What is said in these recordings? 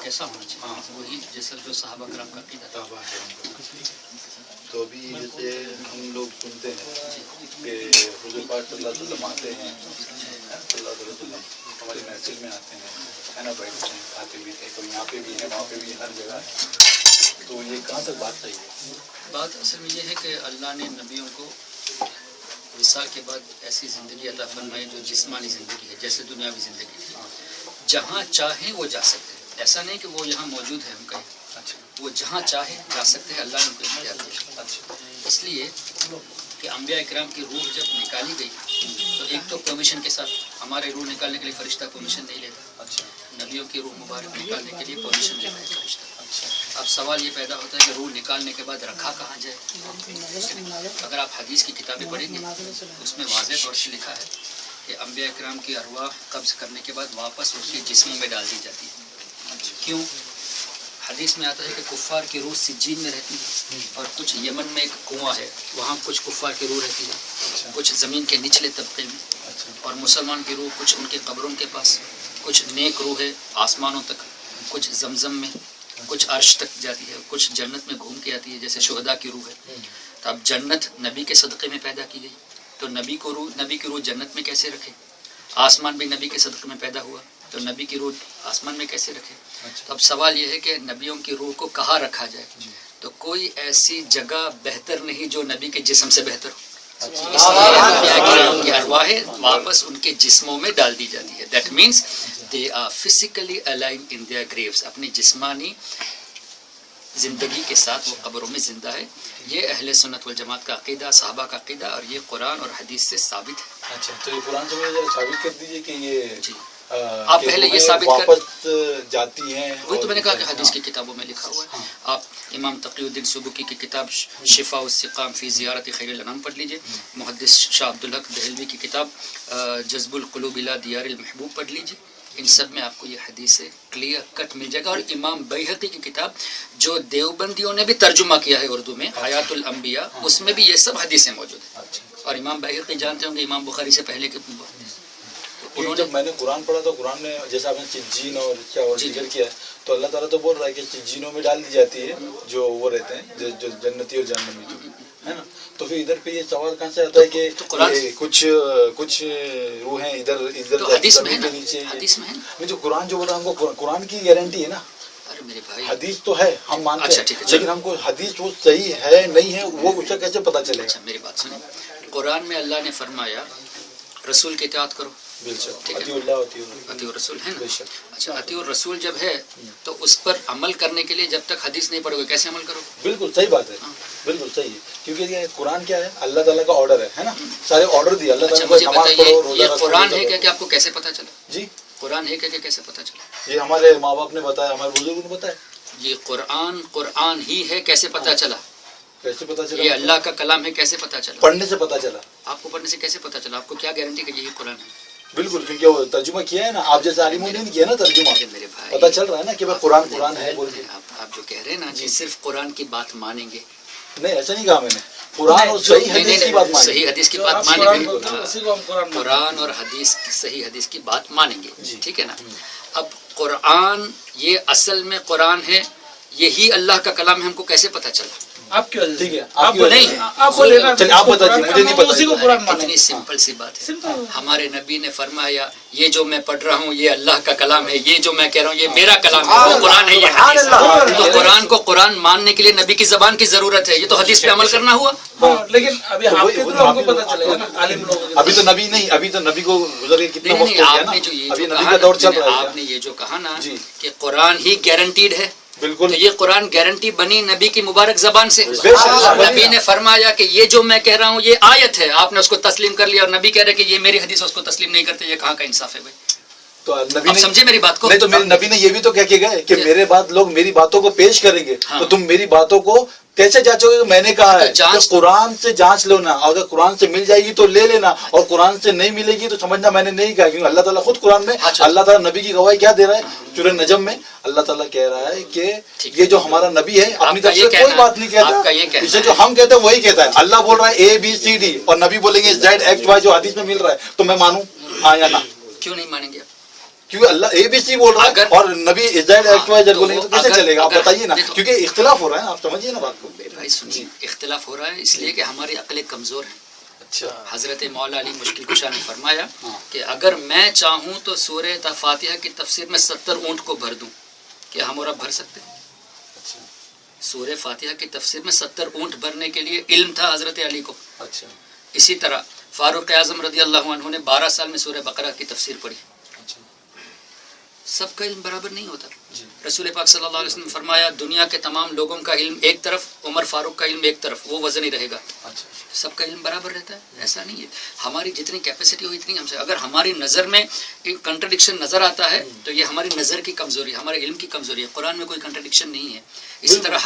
ایسا ہونا چاہیے وہی جیسا جو صحابہ کرام کا عقیدہ تھا. تو ابھی جیسے ہم لوگ سنتے ہیں کہ حضور پاک صلی اللہ علیہ وسلم آتے ہیں، صلی اللہ علیہ وسلم ہماری محفل میں آتے ہیں، ہے نا، بیٹھتے ہیں، کھاتے پیتے ہیں، تو یہاں پہ بھی ہے وہاں پہ بھی ہر جگہ ہے، تو یہ کہاں تک بات صحیح ہے؟ بات اصل میں یہ ہے کہ اللہ نے نبیوں کو وصال کے بعد ایسی زندگی عطا فرمائی جو جسمانی زندگی ہے، جیسے دنیاوی زندگی تھی. جہاں چاہیں وہ جا سکتے ہیں، ایسا نہیں کہ وہ یہاں موجود ہے ہم کہیں، وہ جہاں چاہے جا سکتے ہیں. اللہ نے ان کو اختیار دیا. اس لیے کہ انبیاء اکرام کی روح جب نکالی گئی تو ایک تو پرمیشن کے ساتھ، ہمارے روح نکالنے کے لیے فرشتہ پرمیشن نہیں لیتا، نبیوں کی روح مبارک نکالنے کے لیے پرمیشن لیتا ہے فرشتہ. اب سوال یہ پیدا ہوتا ہے کہ روح نکالنے کے بعد رکھا کہاں جائے. اگر آپ حدیث کی کتابیں پڑھیں گے اس میں واضح طور سے لکھا ہے کہ انبیاء اکرام کی ارواح قبض کرنے کے بعد واپس ان کے جسموں میں ڈال دی جاتی ہے. کیوں؟ حدیث میں آتا ہے کہ کفار کی روح سجین میں رہتی ہے، اور کچھ یمن میں ایک کنواں ہے وہاں کچھ کفار کی روح رہتی ہے، کچھ زمین کے نچلے طبقے میں، اور مسلمان کی روح کچھ ان کے قبروں کے پاس، کچھ نیک روح ہے آسمانوں تک، کچھ زمزم میں، کچھ عرش تک جاتی ہے، کچھ جنت میں گھوم کے آتی ہے جیسے شہداء کی روح ہے. تو اب جنت نبی کے صدقے میں پیدا کی گئی تو نبی کی روح جنت میں کیسے رکھے؟ آسمان بھی نبی کے صدقے میں پیدا ہوا تو نبی کی روح آسمان میں کیسے رکھے؟ تو اب سوال یہ ہے کہ نبیوں کی روح کو کہاں رکھا جائے؟ تو کوئی ایسی جگہ بہتر نہیں جو نبی کے جسم سے بہتر ہو. اس لیے انبیاء کرام کی ارواح واپس ان کے جسموں میں ڈال دی جاتی ہے. That means they are physically aligned in their grooves. اپنی جسمانی زندگی کے ساتھ وہ قبروں میں زندہ ہے. یہ اہل سنت والجماعت کا عقیدہ، صحابہ کا عقیدہ، اور یہ قرآن اور حدیث سے ثابت ہے. اچھا، تو یہ قرآن سے مجھے ثابت کر دیجیے کہ یہ آپ پہلے یہ ثابت کر واپس جاتی ہیں. وہی تو میں نے کہا کہ حدیث کی کتابوں میں لکھا ہوا ہے. آپ امام تقی الدین سبکی کی کتاب شفاء السقام فی زیارت خیر الانام پڑھ لیجیے، محدث شاہ عبدالحق دہلوی کی کتاب جذب القلوب الی دیار المحبوب پڑھ لیجیے. ان سب میں آپ کو یہ حدیث کلیئر کٹ مل جائے گا. اور امام بیہقی کی کتاب جو دیوبندیوں نے بھی ترجمہ کیا ہے اردو میں، حیات الانبیاء، اس میں بھی یہ سب حدیثیں موجود ہیں. اور امام بیہقی جانتے ہوں گے امام بخاری سے پہلے کے جب میں نے قرآن پڑھا تو قرآن میں جیسا آپ نے سجین اور ذکر کیا ہے تو اللہ تعالیٰ تو بول رہا ہے کہ سجینوں میں ڈال دی جاتی ہے جو وہ رہتے ہیں جو جنتی اور جہنمی جو ہے نا. تو پھر ادھر پہ یہ سوال کہاں سے آتا ہے کہ کچھ روحیں ادھر حدیث میں جو قرآن جو بول رہا ہے ہم کو قرآن کی گارنٹی ہے نا. حدیث تو ہے ہم مانتے ہیں لیکن ہم کو حدیث وہ صحیح ہے نہیں ہے وہ اس سے کیسے پتا چلے گا؟ میری بات سنیں. قرآن میں اللہ نے فرمایا رسول کی اطاعت کرو، عطی الرسول ہے نا. اچھا، عطی الرسول جب ہے تو اس پر عمل کرنے کے لیے جب تک حدیث نہیں پڑھو گے کیسے عمل کرو؟ بالکل صحیح بات ہے، بالکل صحیح ہے. کیونکہ یہ قرآن کیا ہے؟ اللہ تعالیٰ کا آرڈر ہے نا، سارے آرڈر دیا اللہ تعالیٰ کو. نماز پڑھو، روزہ یہ قرآن ہے کہ آپ کو کیسے پتا چلا؟ جی قرآن ہے کہ کیسے پتا چلا؟ یہ ہمارے ماں باپ نے بتایا، ہمارے بزرگوں نے بتایا. یہ قرآن ہی ہے، کیسے پتا چلا؟ کیسے پتا چلا؟ یہ اللہ کا کلام ہے، کیسے پتا چلا؟ پڑھنے سے پتا چلا. آپ کو پڑھنے سے کیسے پتا چلا؟ آپ کو کیا گارنٹی کہ یہی قرآن ہے؟ بالکل، کیونکہ وہ ترجمہ کیا ہے نا، آپ جیسے عالموں نے کیا نا ترجمہ، میرے بھائی پتا چل رہا ہے نا کہ قرآن ہے بول کے. آپ جو کہہ رہے ہیں نا جی صرف قرآن کی بات مانیں گے، نہیں ایسا نہیں کہا میں نے. قرآن اور صحیح حدیث کی بات مانیں گے. صحیح حدیث کی بات مانیں گے، قرآن اور حدیث صحیح حدیث کی بات مانیں گے، ٹھیک ہے نا. اب قرآن یہ اصل میں قرآن ہے، یہی اللہ کا کلام ہے، ہم کو کیسے پتا چلا؟ آپ کی وجہ سے. ٹھیک ہے، آپ کو نہیں، آپ بتائیے، مجھے نہیں پتا. اتنی سمپل سی بات ہے. ہمارے نبی نے فرمایا یہ جو میں پڑھ رہا ہوں یہ اللہ کا کلام ہے، یہ جو میں کہہ رہا ہوں یہ میرا کلام ہے، وہ قرآن ہے، یہ حدیث ہے. تو قرآن کو قرآن ماننے کے لیے نبی کی زبان کی ضرورت ہے، یہ تو حدیث پہ عمل کرنا ہوا. لیکن ابھی آپ کے تھرو ہم کو پتا چلے گا نا، عالم لوگ. ابھی تو نبی نہیں، ابھی تو نبی کو گزر کے کتنا وقت ہو گیا نا. ابھی نبی کا دور چل رہا ہے. آپ نے یہ جو کہا نا کہ قرآن ہی گارنٹیڈ ہے، بالکل، تو یہ قرآن گارنٹی بنی نبی کی مبارک زبان سے. نبی نے فرمایا کہ یہ جو میں کہہ رہا ہوں یہ آیت ہے، آپ نے اس کو تسلیم کر لیا، اور نبی کہہ رہے کہ یہ میری حدیث اس کو تسلیم نہیں کرتے. یہ کہاں کا انصاف ہے بھائی؟ تو نبی آپ سمجھے میری بات کو؟ نہیں تو میرے نبی نے یہ بھی تو کہہ کے گئے کہ میرے بعد لوگ میری باتوں کو پیش کریں گے، تو تم میری باتوں کو کیسے جانچو گے؟ میں نے کہا ہے کہ قرآن سے جانچ لو نا، اگر قرآن سے مل جائے گی تو لے لینا، اور قرآن سے نہیں ملے گی تو سمجھنا میں نے نہیں کہا. کیونکہ اللہ تعالیٰ خود قرآن میں، اللہ تعالیٰ نبی کی گواہی کیا دے رہا ہے؟ سورہ نجم میں اللہ تعالیٰ کہہ رہا ہے کہ یہ جو ہمارا نبی ہے اپنی طرف سے کوئی بات نہیں کہتا، اسے جو ہم کہتے ہیں وہی کہتا ہے. اللہ بول رہا ہے ABCD اور نبی بولیں گے ZXY جو حدیث میں مل رہا ہے، تو میں مانوں ہاں یا نہ؟ کیوں نہیں مانیں گے؟ کیونکہ اللہ اے بی سی بول رہا ہے اور نبی زیڈ ایکس وائی زیڈ بولیں گے تو کیسے چلے گا؟ آپ بتائیے نا، کیونکہ اختلاف ہو رہا ہے، آپ سمجھیے نا بات کو. بھائی سنیے، اختلاف ہو رہا ہے اس لیے کہ ہماری عقلیں کمزور ہیں. اچھا، حضرت مولا علی مشکل کشا نے فرمایا کہ اگر میں چاہوں تو سورہ فاتحہ کی تفسیر میں 70 اونٹ کو بھر دوں، کیا ہم اور اب بھر سکتے ہیں؟ سورہ فاتحہ کی تفسیر میں 70 اونٹ بھرنے کے لیے علم تھا حضرت علی کو. اچھا، اسی طرح فاروق اعظم رضی اللہ عنہ نے 12 سال میں سورہ بقرہ کی تفسیر پڑھی. سب کا علم برابر نہیں ہوتا. رسول پاک صلی اللہ علیہ وسلم نے فرمایا دنیا کے تمام لوگوں کا علم ایک طرف، عمر فاروق کا علم ایک طرف، وہ وزن ہی رہے گا. سب کا علم برابر رہتا ہے؟ ایسا نہیں ہے. ہماری جتنی کیپیسٹی ہو اتنی ہم سے. اگر ہماری نظر میں کنٹرڈکشن نظر آتا ہے تو یہ ہماری نظر کی کمزوری ہے، ہمارے علم کی کمزوری ہے. قرآن میں کوئی کنٹرڈکشن نہیں ہے. اسی طرح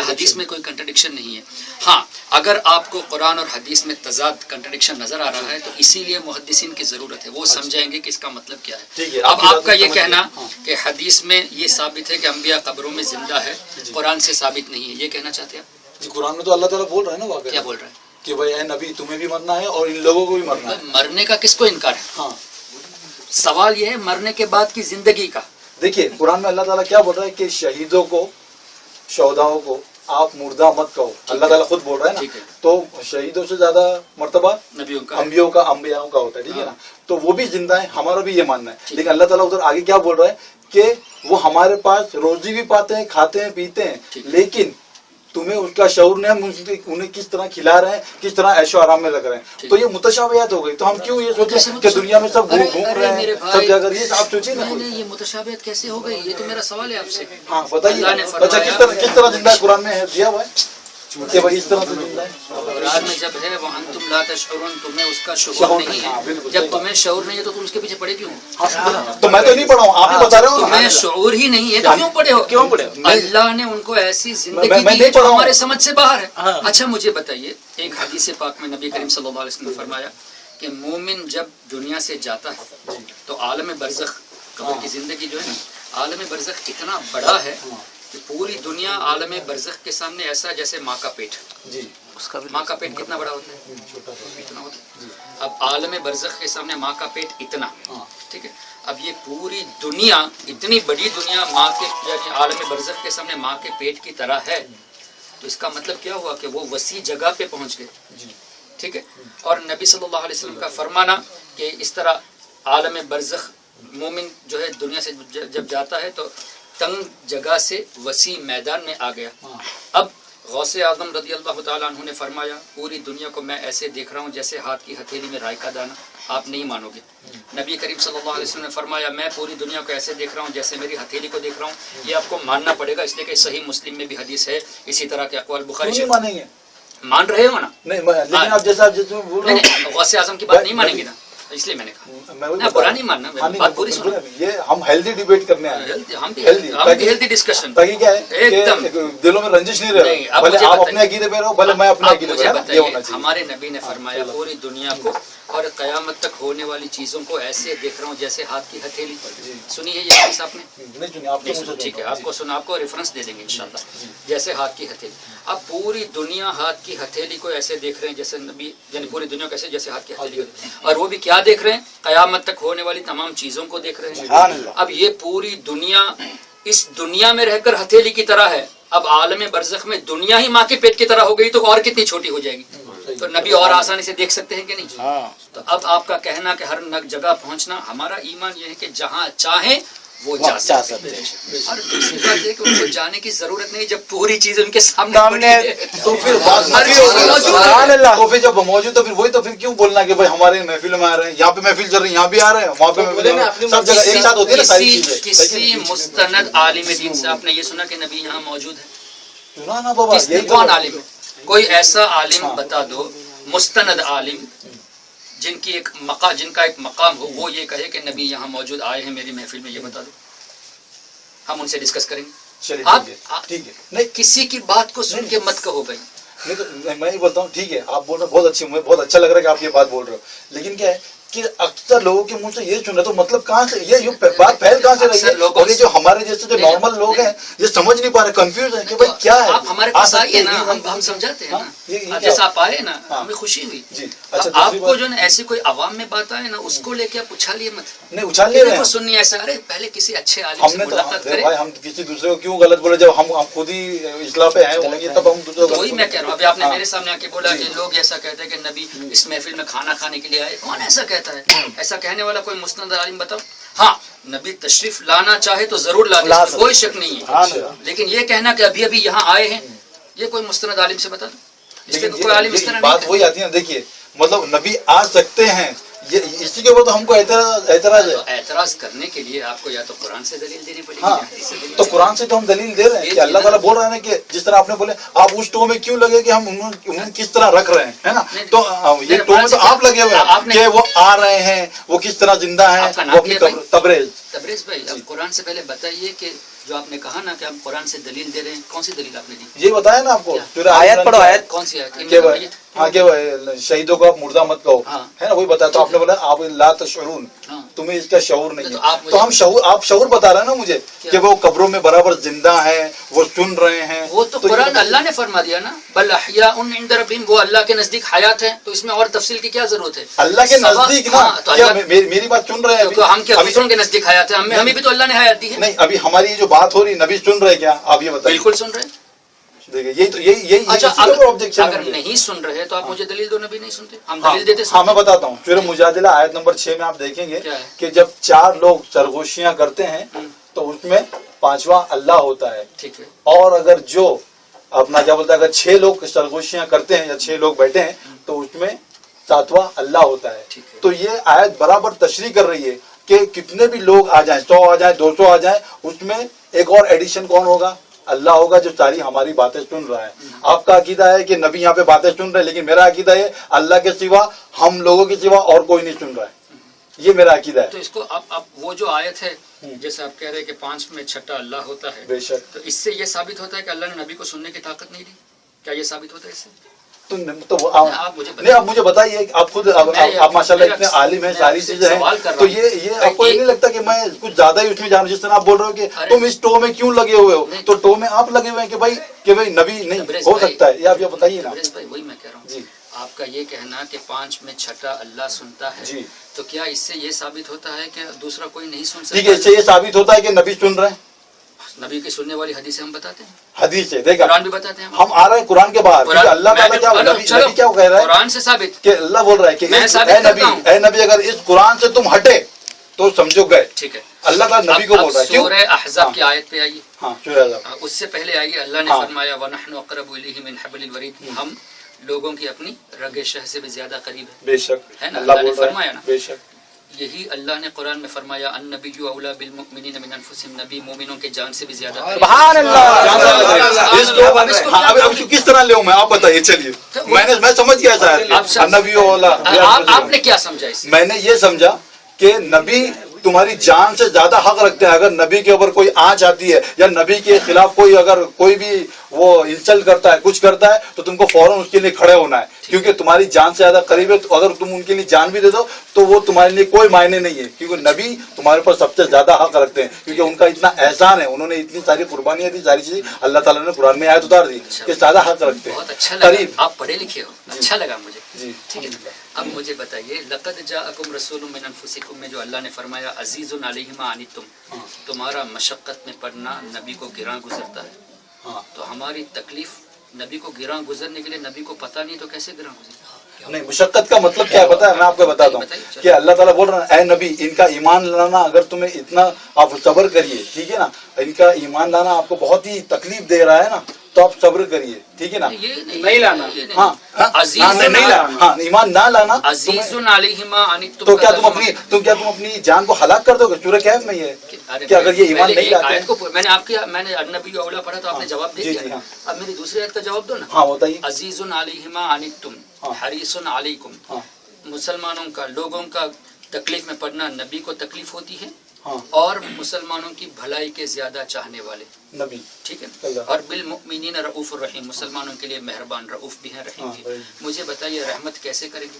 حدیث میں کوئی کنٹرڈکشن نہیں ہے. ہاں، اگر آپ کو قرآن اور حدیث میں تضاد کنٹرڈکشن نظر آ رہا ہے تو اسی لیے محدثین کی ضرورت ہے. وہ سمجھائیں گے کہ اس کا مطلب کیا ہے. اب آپ کا یہ کہنا کہ حدیث میں یہ ثابت ہے کہ انبیاء قبروں میں زندہ ہے، قرآن سے ثابت نہیں ہے، یہ کہنا چاہتے ہیں آپ؟ جی، قرآن میں تو اللہ تعالیٰ بول رہا ہے نا، واقعی کیا بول رہا ہے کہ بھائی اے نبی تمہیں بھی مرنا ہے اور ان لوگوں کو بھی مرنا ہے. مرنے کا کس کو انکار ہے؟ ہاں، سوال یہ ہے مرنے کے بعد کی زندگی کا. دیکھیے قرآن میں اللہ تعالیٰ کیا بول رہا ہے کہ شہیدوں کو، شہداؤں کو آپ مردہ مت کہو. اللہ تعالیٰ خود بول رہا ہے نا. تو شہیدوں سے زیادہ مرتبہ انبیاءوں کا ہوتا ہے. ٹھیک ہے نا، تو وہ بھی زندہ ہیں، ہمارا بھی یہ ماننا ہے. لیکن اللہ تعالیٰ ادھر آگے کیا بول رہا ہے کہ وہ ہمارے پاس روزی بھی پاتے ہیں، کھاتے ہیں، پیتے ہیں، لیکن تمہیں اس کا شعور نہیں، ہم انہیں کس طرح کھلا رہے ہیں، کس طرح عیش و آرام میں لگ رہے ہیں. تو یہ متشابہات ہو گئی. تو ہم کیوں یہ سوچیں کہ دنیا میں سب گھوم رہے ہیں، سب جگہ یہ آپ سوچیے نا. یہ متشابہت کیسے ہو گئی؟ یہ تو میرا سوال ہے آپ سے. ہاں بتائیے. اچھا، کس طرح زندہ ہے قرآن میں دیا ہوا ہے کہ بھائی اس طرح سے زندہ ہے. قرآن میں جب ہے وَأَنْتُمْ لَا تَشْعُرُونَ، تمہیں اس کا شعور نہیں ہے. جب تمہیں شعور نہیں ہے تو تم اس کے پیچھے پڑے کیوں؟ تو میں تو نہیں پڑھا ہوں، آپ ہی بتا رہے ہو. تمہیں شعور ہی نہیں ہے تو کیوں پڑے ہو؟ کیوں پڑے؟ اللہ نے ان کو ایسی زندگی دی ہے جو ہمارے سمجھ سے باہر ہے. اچھا مجھے بتائیے، ایک حدیث پاک میں نبی کریم صلی اللہ علیہ وسلم نے فرمایا کہ مومن جب دنیا سے جاتا ہے تو عالم برزخ، قبر کی زندگی جو ہے، عالم برزخ اتنا بڑا ہے کہ پوری دنیا عالم برزخ کے سامنے ایسا جیسے ماں کا پیٹ. جی، ماں کا پیٹ کتنا بڑا ہوتا ہے؟ اتنا ہوتا ہے. اب عالم برزخ کے سامنے ماں کا پیٹ اتنا، ٹھیک ہے. اب یہ پوری دنیا، اتنی بڑی دنیا ماں کے، یعنی عالم برزخ کے سامنے ماں کے پیٹ کی طرح ہے. تو اس کا مطلب کیا ہوا کہ وہ وسیع جگہ پہ پہنچ گئے. ٹھیک ہے. اور نبی صلی اللہ علیہ وسلم کا فرمانا کہ اس طرح عالم برزخ مومن جو ہے دنیا سے جب جاتا ہے تو تنگ جگہ سے وسیع میدان میں آ گیا. اب غوث اعظم رضی اللہ تعالیٰ عنہ نے فرمایا پوری دنیا کو میں ایسے دیکھ رہا ہوں جیسے ہاتھ کی ہتھیلی میں رائی کا دانہ. آپ نہیں مانو گے. نبی کریم صلی اللہ علیہ وسلم نے فرمایا میں پوری دنیا کو ایسے دیکھ رہا ہوں جیسے میری ہتھیلی کو دیکھ رہا ہوں. یہ آپ کو ماننا پڑے گا، اس لیے کہ صحیح مسلم میں بھی حدیث ہے. اسی طرح کے اقوال بخاری مانیں گے. مان رہے ہو نا؟ نہیں، لیکن آپ جیسا بول رہے ہیں غوث اعظم کی بات نہیں مانیں گے نا، اس لیے میں نے کہا برا نہیں ماننا. بات پوری سنو. یہ ہم ہیلدی ڈیبیٹ کرنے آئے ہیں، ہم بھی ہیلدی ڈسکشن، تاکہ کیا ہے کہ دلوں میں رنجش نہیں رہے. بھلے آپ اپنے عقیدے پہ رہو، بھلے میں اپنے عقیدے پہ رہوں. یہ ہونا چاہیے. ہمارے نبی نے فرمایا پوری دنیا کو اور قیامت تک ہونے والی چیزوں کو ایسے دیکھ رہا ہوں جیسے ہاتھ کی ہتھیلی. سنی ہے یہ حدیث آپ نے؟ نہیں سنی. آپ نے ٹھیک ہے، آپ کو سنا، آپ کو ریفرنس دے دیں گے انشاءاللہ. جیسے ہاتھ کی ہتھیلی. اب پوری دنیا ہاتھ کی ہتھیلی کو ایسے دیکھ رہے ہیں جیسے نبی، یعنی پوری دنیا کو ایسے جیسے ہاتھ کی ہتھیلی کو، اور وہ بھی کیا دیکھ رہے ہیں؟ قیامت تک ہونے والی تمام چیزوں کو دیکھ رہے ہیں. اب یہ پوری دنیا اس دنیا میں رہ کر ہتھیلی کی طرح ہے. اب عالم برزخ میں دنیا ہی ماں کے پیٹ کی طرح ہو گئی تو اور کتنی چھوٹی ہو جائے گی. تو نبی اور آسانی سے دیکھ سکتے ہیں کہ نہیں؟ تو اب آپ کا کہنا کہ ہر جگہ پہنچنا، ہمارا ایمان یہ ہے کہ جہاں چاہیں وہ جا سکتے ہیں. اور دوسری بات یہ کہ ان کو جانے کی ضرورت نہیں جب پوری چیز ان کے سامنے ہے. تو پھر جب موجود تو پھر وہی تو پھر کیوں بولنا کہ بھائی ہمارے محفل میں آ رہے ہیں، یہاں پہ محفل چل رہی ہے، یہاں بھی آ رہے ہیں، وہاں پہ سب جگہ ایک ساتھ ہوتی ہے نا ساری چیزیں. کسی مستند عالم دین سے آپ نے یہ سنا کہ نبی یہاں موجود ہے؟ سنا نا بابا. کون عالم ہے؟ کوئی ایسا عالم بتا دو، مستند عالم جن کا ایک مقام ہو، وہ یہ کہے کہ نبی یہاں موجود آئے ہیں میری محفل میں، یہ بتا دو. ہم ان سے ڈسکس کریں گے. آپ ٹھیک ہے، نہیں کسی کی بات کو سن کے مت کہو بھائی. نہیں تو میں یہ بولتا ہوں ٹھیک ہے آپ بول رہے ہیں بہت اچھی، مجھے بہت اچھا لگ رہا ہے کہ آپ یہ بات بول رہے ہو. لیکن کیا ہے کہ اکثر لوگوں کے منہ سے یہ سن رہا تو مطلب کہاں سے یہ بات پھیل کہاں سے رہی ہے؟ اور یہ جو ہمارے جیسے جو نارمل لوگ ہیں یہ سمجھ نہیں پا رہے، کنفیوز ہیں کہ بھائی کیا ہے. آپ ہمارے پاس آئیے نا، ہم سمجھاتے ہیں نا. جیسا آپ آئے نا ہمیں خوشی ہوئی. آپ کو جو نا ایسی کوئی عوام میں بات آئے نا اس کو لے کے آپ اچھالیے مت. نہیں اچھالنے رہے سننی ایسا، ارے پہلے کسی اچھے عالم سے ملاقات کریں. ہم کسی دوسرے کو کیوں غلط بولے جب ہم خود ہی اصلاح پہ ہیں تب ہم دوسرے کو. وہی میں کہہ رہا ہوں. ابھی آپ نے میرے سامنے آ کے بولا کہ لوگ ایسا کہتے ہیں کہ نبی اس محفل میں کھانا کھانے کے لیے آئے. کون ایسا کہتا ہے؟ ایسا کہنے والا کوئی مستند عالم بتاؤ. ہاں نبی تشریف لانا چاہے تو ضرور لا دے، کوئی شک نہیں ہے. لیکن یہ کہنا کہ ابھی ابھی یہاں آئے ہیں، یہ کوئی مستند عالم سے بتا دو. اس پہ کوئی عالم اس طرح بات وہی آتی ہے نا. دیکھیے مطلب نبی آ سکتے ہیں، اسی کے اوپر تو ہم کو اعتراض ہے. اعتراض کرنے کے لیے آپ کو یا تو قرآن سے دلیل دینی پڑے گی. ہاں تو قرآن سے تو ہم دلیل دے رہے ہیں کہ اللہ تعالیٰ بول رہے ہیں کہ جس طرح آپ نے بولے آپ اس ٹو میں کیوں لگے کہ ہم انہیں کس طرح رکھ رہے ہیں، ہے نا. تو یہ ٹو میں تو آپ لگے ہوئے ہیں کہ وہ آ رہے ہیں، وہ کس طرح زندہ ہیں. وہ اپنی تبریز بھائی اب قرآن سے پہلے بتائیے کہ جو آپ نے کہا نا کہ ہم قرآن سے دلیل دے رہے ہیں، کون سی دلیل آپ نے دی؟ یہ بتایا نا آپ کو. آیت پڑھو آیت. کون سی آیت؟ ہاں کہ شہیدوں کو آپ مردہ مت کہو، ہے نا. وہی بتایا تو آپ نے بولا آپ لا تشعرون، تمہیں اس کا شعور نہیں ہے. تو ہم آپ شعور بتا رہے ہیں نا مجھے کہ وہ قبروں میں برابر زندہ ہیں، وہ سن رہے ہیں. وہ تو قرآن اللہ نے فرما دیا نا، بل احیاء عند ربہم، وہ اللہ کے نزدیک حیات ہیں. تو اس میں اور تفصیل کی کیا ضرورت ہے؟ اللہ کے نزدیک نا. میری بات سن رہے ہیں ہم کیا دوسروں کے نزدیک حیات ہیں؟ ہمیں بھی تو اللہ نے حیات دی ہے. نہیں ابھی ہماری جو بات ہو رہی نبی سن رہے کیا؟ آپ یہ بتائیے. بالکل سن رہے ہیں. اچھا اگر نہیں سن رہے تو آپ مجھے دلیل دو. نبی نہیں سنتے، ہم دلیل دیتے. ہاں میں بتاتا ہوں. سورہ مجادلہ آیت نمبر 6 میں آپ دیکھیں گے کہ جب 4 لوگ سرگوشیاں کرتے ہیں تو اس میں 5واں اللہ ہوتا ہے. ٹھیک ہے. اور اگر جو اپنا کیا بولتا ہے اگر 6 لوگ سرگوشیاں کرتے ہیں یا 6 لوگ بیٹھے ہیں تو اس میں 7واں اللہ ہوتا ہے. تو یہ آیت برابر تشریح کر رہی ہے کہ کتنے بھی لوگ آ جائیں، 100 آ جائیں، 200 آ جائیں، اس میں ایک اور ایڈیشن کون ہوگا؟ اللہ ہوگا جو ساری ہماری باتیں سن رہا ہے. آپ کا عقیدہ ہے کہ نبی یہاں پہ باتیں سن رہے ہیں، لیکن میرا عقیدہ ہے اللہ کے سوا، ہم لوگوں کے سوا اور کوئی نہیں سن رہا ہے. یہ میرا عقیدہ ہے. تو اس کو اب وہ جو آیت ہے جیسے آپ کہہ رہے ہیں کہ 5 میں 6 اللہ ہوتا ہے، بے شک. تو اس سے یہ ثابت ہوتا ہے کہ اللہ نے نبی کو سننے کی طاقت نہیں دی. کیا یہ ثابت ہوتا ہے اس سے؟ آپ مجھے بتائیے، آپ خود آپ ماشاءاللہ اتنے عالم ہیں، ساری چیزیں ہیں، تو یہ آپ کو یہ نہیں لگتا کہ میں کچھ زیادہ ہی اس میں جانوں؟ جس طرح آپ بول رہے ہو کہ تم اس ٹو میں کیوں لگے ہوئے ہو، تو ٹو میں آپ لگے ہوئے ہیں کہ بھائی نبی نہیں ہو سکتا ہے. یہ آپ یہ بتائیے نا. وہی میں کہہ رہا ہوں. آپ کا یہ کہنا کہ 5 میں 6 اللہ سنتا ہے، تو کیا اس سے یہ ثابت ہوتا ہے کہ دوسرا کوئی نہیں سن سکتا؟ ٹھیک ہے، اس سے یہ ثابت ہوتا ہے کہ نبی سن رہے ہیں. نبی کی سننے والی حدیثیں ہم بتاتے ہیں، حدیث ہے. دیکھا قرآن بھی بتاتے ہیں. ہم آ رہے ہیں قرآن کے باہر. اللہ تعالیٰ کیا کہہ رہا ہے؟ قرآن سے ثابت کہ اللہ بول رہا ہے کہ اے نبی اگر اس قرآن سے تم ہٹے تو سمجھو گئے. ٹھیک ہے. اللہ تعالیٰ نبی کو بول رہا ہے. سورہ احزاب کی آیت پہ آئیے. ہاں سورہ احزاب. اس سے پہلے آئیے. اللہ نے فرمایا وَنَحْنُ أَقْرَبُ إِلَيْهِ مِنْ حَبْلِ الْوَرِيدِ، ہم لوگوں کی اپنی رگ شہ سے بھی زیادہ قریب ہے. بے شک ہے نا. اللہ نے فرمایا نا. بے شک. یہی اللہ نے قرآن میں فرمایا النبی اولیٰ بالمؤمنین من انفسہم، نبی مومنوں کے جان سے بھی زیادہ. سبحان اللہ. اب کس طرح لوں میں؟ آپ بتائیے. چلیے میں سمجھ گیا سر. نبی اولیٰ آپ نے کیا سمجھا اس سے؟ میں نے یہ سمجھا کہ نبی تمہاری جان سے زیادہ حق رکھتے ہیں. اگر نبی کے اوپر کوئی آنچ آتی ہے یا نبی کے خلاف کوئی اگر کوئی بھی وہ انسلٹ کرتا ہے، کچھ کرتا ہے، تو تم کو فوراً اس کے لیے کھڑے ہونا ہے، کیونکہ تمہاری جان سے زیادہ قریب ہے. تو اگر تم ان کے لیے جان بھی دے دو تو وہ تمہارے لیے کوئی معنی نہیں ہے، کیونکہ نبی تمہارے اوپر سب سے زیادہ حق رکھتے ہیں، کیونکہ ان کا اتنا احسان ہے، انہوں نے اتنی ساری قربانیاں دی، ساری چیزیں اللہ تعالیٰ نے قرآن میں آیت اتار دی کہ زیادہ حق رکھتے ہیں. بہت اچھا لگا، آپ پڑھے لکھے ہو، اچھا لگا مجھے. جی ٹھیک ہے. اب مجھے بتائیے لقد جاءکم رسول من انفسکم میں جو اللہ نے فرمایا عزیز علیہ ما عنتم، تمہارا مشقت میں پڑنا نبی کو گراں گزرتا ہے. تو ہماری تکلیف نبی کو گراں گزرنے کے لیے نبی کو پتہ نہیں تو کیسے گراں گزرے؟ نہیں، مشقت کا مطلب کیا ہے پتا ہے؟ میں آپ کو بتاتا ہوں کہ اللہ تعالیٰ بول رہا ہے اے نبی ان کا ایمان لانا اگر تمہیں اتنا آپ صبر کریے، ٹھیک ہے نا. ان کا ایمان لانا آپ کو بہت ہی تکلیف دے رہا ہے نا، تو آپ صبر کریے، ٹھیک ہے نا. نہیں لانا. ہاں نہیں لانا. ہاں ایمان نہ لانا. عزیز علیہ ما عنتم، تو کیا تم اپنی جان کو ہلاک کر دو گے؟ سورہ کہف میں یہ کہ اگر یہ ایمان نہیں لاتے ہیں. میں نے النبی اولیٰ پڑھا تو آپ نے جواب دے دیا. اب میری دوسری آیت کا جواب دو نا. ہاں بتائیے. عزیز علیہ ما عنتم حریص علیکم، مسلمانوں کا، لوگوں کا تکلیف میں پڑنا نبی کو تکلیف ہوتی ہے، اور مسلمانوں کی بھلائی کے زیادہ چاہنے والے نبی، ٹھیک ہے. اور بالمؤمنین رؤوف الرحیم، مسلمانوں کے لیے مہربان، رؤوف بھی ہیں، رحیم بھی. مجھے بتائیے رحمت کیسے کریں گے؟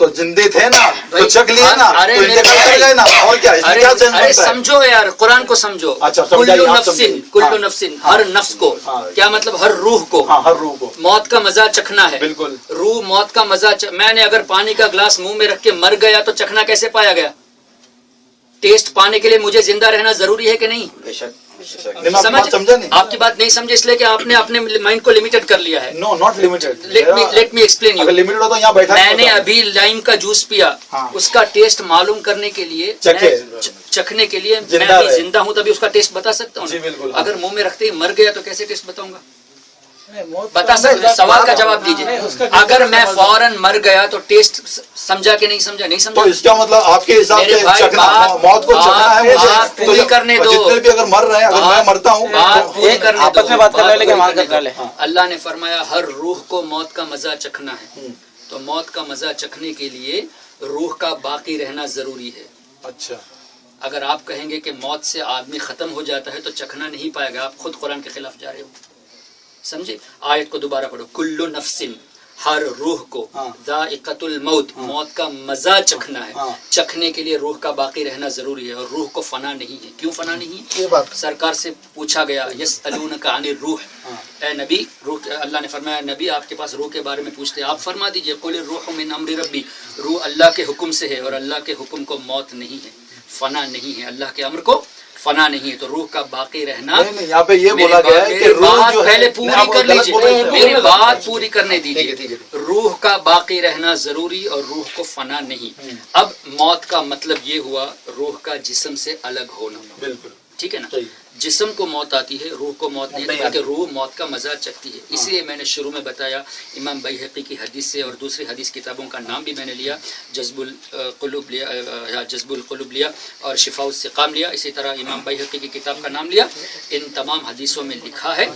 تو زندے تھے نا تو چک لیے نا ارے تو انتقال کر گئے نا اور کیا اس میں کیا سینس ارے بنتا ہے؟ سمجھو یار قرآن کو سمجھو. اچھا سمجھائیے آپ سمجھائیے. کلو نفسن ہر نفس کو کیا مطلب ہر روح کو ہاں ہر روح کو موت کا مزہ چکھنا ہے. بالکل روح موت کا مزہ میں نے اگر پانی کا گلاس منہ میں رکھ کے مر گیا تو چکھنا کیسے پایا گیا؟ ٹیسٹ پانے کے لیے مجھے زندہ رہنا ضروری ہے کہ نہیں؟ سمجھا نہیں آپ کی بات نہیں سمجھے اس لیے کہ آپ نے اپنے مائنڈ کو لمیٹڈ کر لیا ہے. No not limited. Let me explain you. Limited ہوتا یہاں بیٹھا میں نے ابھی لائم کا جوس پیا اس کا ٹیسٹ معلوم کرنے کے لیے چکھنے کے لیے میں ابھی زندہ ہوں تبھی اس کا ٹیسٹ بتا سکتا ہوں. اگر منہ میں رکھتے ہی مر گیا تو کیسے ٹیسٹ بتاؤں گا؟ بتا سکتے سوال کا جواب دیجیے. اگر میں فوراً مر گیا تو ٹیسٹ سمجھا کہ نہیں سمجھا؟ نہیں سمجھا. تو اس کا مطلب آپ کے حساب سے موت کو چکھنا ہے مجھے تو کرنے دو. جتنے بھی اگر مر رہے ہیں اگر میں مرتا ہوں آپس میں بات کر لیں. اللہ نے فرمایا ہر روح کو موت کا مزہ چکھنا ہے. تو موت کا مزہ چکھنے کے لیے روح کا باقی رہنا ضروری ہے. اچھا اگر آپ کہیں گے کہ موت سے آدمی ختم ہو جاتا ہے تو چکھنا نہیں پائے گا. آپ خود قرآن کے خلاف جا رہے ہو. سمجھے؟ آیت کو دوبارہ پڑھو. کلو نفسن ہر روح کو ذائقۃ الموت موت کا مزہ چکھنا ہے. چکھنے کے لیے روح کا باقی رہنا ضروری ہے اور روح کو فنا نہیں ہے. کیوں فنا نہیں ہے؟ سرکار سے پوچھا گیا یسألونک عن الروح، اے نبی روح، اللہ نے فرمایا نبی آپ کے پاس روح کے بارے میں پوچھتے ہیں آپ فرما دیجئے قل الروح من امر ربی، روح اللہ کے حکم سے ہے اور اللہ کے حکم کو موت نہیں ہے، فنا نہیں ہے. اللہ کے امر کو فنا نہیں ہے تو روح کا باقی رہنا. یہاں پہ یہ بولا گیا ہے کہ روح جو ہے پہلے پوری کر لیجیے، میری بات پوری کرنے دیجیے. روح کا باقی رہنا ضروری اور روح کو فنا نہیں. اب موت کا مطلب یہ ہوا روح کا جسم سے الگ ہونا. بالکل ٹھیک ہے نا. جسم کو موت آتی ہے، روح کو موت نہیں، بلکہ روح موت کا مزہ چکھتی ہے. اس لیے میں نے شروع میں بتایا امام بیہقی کی حدیث سے اور دوسری حدیث کتابوں کا نام بھی میں نے لیا، جذب القلوب لیا یا جذب القلوب لیا اور شفاء السقام لیا. اسی طرح امام بیہقی کی کتاب کا نام لیا. ان تمام حدیثوں میں لکھا ہے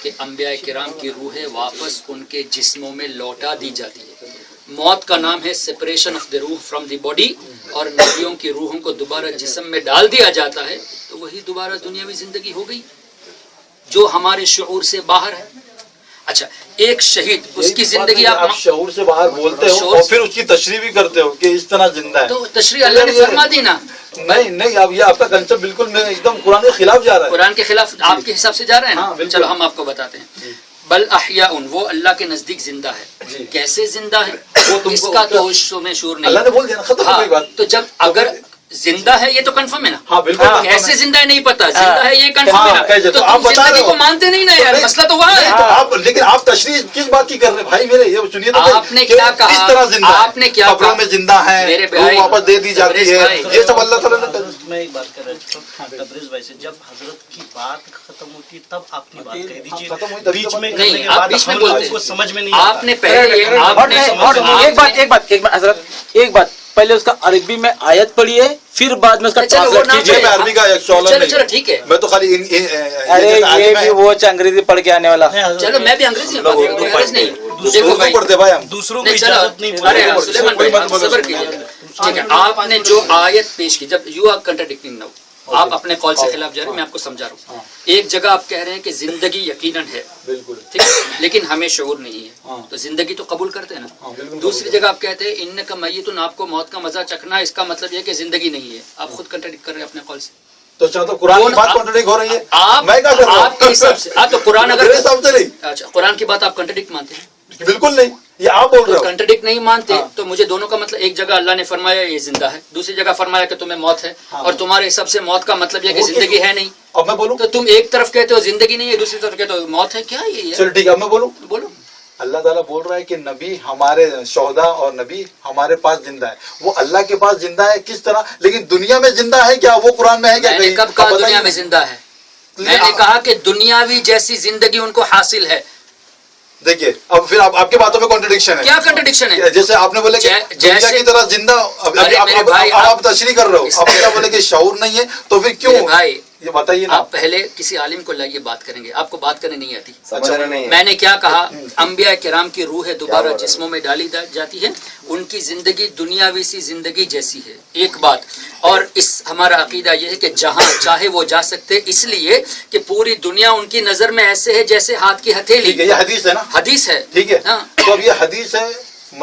کہ انبیاء کرام کی روحیں واپس ان کے جسموں میں لوٹا دی جاتی ہے. موت کا نام ہے سپریشن آف دی روح فرام دی باڈی، اور نبیوں کی روحوں کو دوبارہ جسم میں ڈال دیا جاتا ہے تو وہی دوبارہ دنیاوی زندگی ہو گئی جو ہمارے شعور سے باہر ہے. اچھا ایک شہید اس کی زندگی آپ شعور سے باہر بولتے ہو اور پھر اس کی تشریح بھی کرتے ہو کہ اس طرح زندہ ہے. تو تشریح اللہ نے فرما دی نا. نہیں اب یہ آپ کا کنسپٹ بالکل میں ایک دم قرآن کے خلاف جا رہا ہے. قرآن کے خلاف آپ کے حساب سے جا رہے ہیں نا. چلو ہم آپ کو بتاتے ہیں. بل احیاء وہ اللہ کے نزدیک زندہ ہے. کیسے زندہ ہے اس کا تو میں شعور نہیں. اللہ نے بول دیا نا ختم ہو گئی بات. تو جب اگر زندہ ہے یہ تو کنفرم ہے نا. ہاں بالکل. کیسے زندہ ہے نہیں پتا، زندہ ہے یہ کنفرم ہے نا. تو آپ زندگی کو مانتے نہیں نا یار، مسئلہ تو وہاں ہے. لیکن آپ تشریح کس بات کی کر رہے ہیں بھائی میرے؟ یہ سنیے تو آپ نے کیا کہا، کس طرح زندہ ہے؟ آپ نے کیا قبروں میں زندہ ہے، روح واپس دے دی جاتی ہے، یہ سب اللہ تعالیٰ نے. میں ایک بات کر رہا ہوں تبریز بھائی سے، جب حضرت کی بات ختم ہوتی تب آپ کی بات کہہ دیجیے. بیچ میں نہیں آپ بیچ میں بولتے کو سمجھ میں نہیں. آپ نے پہلے ایک بات حضرت ایک بات پہلے اس کا عربی میں آیت پڑھیے پھر بعد میں اس کا ٹرانسلیٹ کیجیے. عربی کا ایک سوال چلو ٹھیک ہے. میں تو خالی ارے یہ بھی وہ انگریزی پڑھ کے آنے والا. چلو میں بھی انگریزی نہیں. دیکھو پڑھتے بھائی ہم دوسروں کو اجازت نہیں. ارے سلیمان بھائی صبر کیجیے. ٹھیک ہے آپ نے جو آیت پیش کی، جب یو آر کنٹرڈکٹنگ ناؤ، آپ اپنے قول سے خلاف جا رہے ہیں، میں آپ کو سمجھا رہا ہوں. ایک جگہ آپ کہہ رہے ہیں کہ زندگی یقیناً ہے، بالکل ٹھیک ہے، لیکن ہمیں شعور نہیں ہے، تو زندگی تو قبول کرتے ہیں نا. دوسری جگہ آپ کہتے ہیں ان کا میتن، آپ کو موت کا مزہ چکھنا ہے، اس کا مطلب یہ کہ زندگی نہیں ہے. آپ خود کنٹرڈکٹ کر رہے ہیں اپنے قول سے. تو چاہتا قرآن کی بات کنٹرڈکٹ ہو رہی ہے. میں کیا کر رہا ہوں آپ کے حساب سے. تو قرآن اگر میرے حساب سے نہیں. اچھا قرآن کی بات آپ کنٹرڈکٹ مانتے ہیں؟ بالکل نہیں، یہ آپ بول رہے ہو. کنٹرڈکٹ نہیں مانتے تو مجھے دونوں کا مطلب، ایک جگہ اللہ نے فرمایا یہ زندہ ہے، دوسری جگہ فرمایا کہ تمہیں موت ہے، اور تمہارے حساب سے موت کا مطلب یہ کہ زندگی ہے نہیں. اب میں بولوں تو تم ایک طرف کہتے ہو زندگی نہیں ہے، دوسری طرف کہتے ہو موت ہے. کیا یہ چلو ٹھیک ہے اب میں بولوں. بولو. اللہ تعالیٰ بول رہا ہے کہ نبی ہمارے شہداء اور نبی ہمارے پاس زندہ ہے. وہ اللہ کے پاس زندہ ہے کس طرح؟ لیکن دنیا میں زندہ ہے کیا؟ وہ قرآن میں ہے کیا؟ میں نے کب کہا دنیا میں زندہ ہے؟ میں نے کہا کہ دنیاوی جیسی زندگی ان کو حاصل ہے. دیکھیے اب پھر آپ کی باتوں میں کنٹرڈکشن ہے. کیا کنٹرڈکشن ہے؟ جیسے آپ نے بولے کہ دنیا کی طرح زندہ، آپ تشریح کر رہے ہو. آپ کیا بولے کہ شعور نہیں ہے تو پھر کیوں؟ بھائی یہ بتائیے نا. آپ پہلے کسی عالم کو لائیے بات کریں گے. آپ کو بات کرنے نہیں آتی. میں نے کیا کہا؟ انبیاء کرام کی روحیں دوبارہ جسموں میں ڈالی جاتی ہے، ان کی زندگی دنیاوی سی زندگی جیسی ہے. ایک بات اور اس ہمارا عقیدہ یہ ہے کہ جہاں چاہے وہ جا سکتے، اس لیے کہ پوری دنیا ان کی نظر میں ایسے ہے جیسے ہاتھ کی ہتھیلی. یہ حدیث ہے نا؟ حدیث ہے. ٹھیک ہے. تو اب یہ حدیث ہے،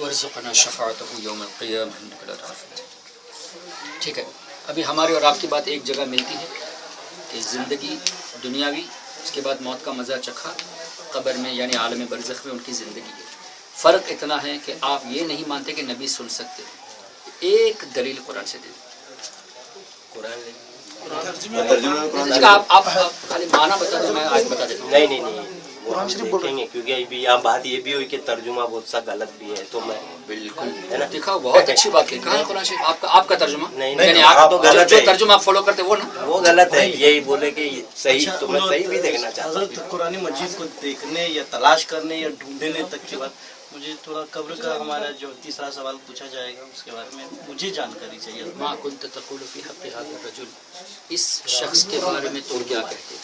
وارزقنا شفاعته یوم القیامہ انک لا تعرف. ٹھیک ہے، ابھی ہماری اور آپ کی بات ایک جگہ ملتی ہے کہ زندگی دنیاوی، اس کے بعد موت کا مزہ چکھا، قبر میں یعنی عالم برزخ میں ان کی زندگی ہے. فرق اتنا ہے کہ آپ یہ نہیں مانتے کہ نبی سن سکتے. ایک دلیل قرآن سے دے دیں. آپ خالی معنی بتا دیں، میں آیت بتا دیتا ہوں. نہیں وہ ہم دیکھیں گے، کیونکہ ابھی یہاں بات یہ بھی ہوئی کہ ترجمہ بہت سا غلط بھی ہے، تو میں بالکل ہے نا دیکھا، بہت اچھی بات ہے. کہاں ہے قرآن شریف آپ کا ترجمہ؟ نہیں یعنی آپ تو غلط جو ہے، ترجمہ آپ فالو کرتے وہ نا وہ غلط ہے. یہی بولے کہ صحیح، تو میں صحیح بھی دیکھنا چاہتا ہوں. حضرت قرآن مجید کو دیکھنے یا تلاش کرنے یا ڈھونڈنے تک کی بات، مجھے تھوڑا قبر کا ہمارا جو تیسرا سوال پوچھا جائے گا اس کے بارے میں مجھے جانکاری چاہیے. ما كنت تقول في حق هذا الرجل، اس شخص کے بارے میں تم کیا کہتے تھے؟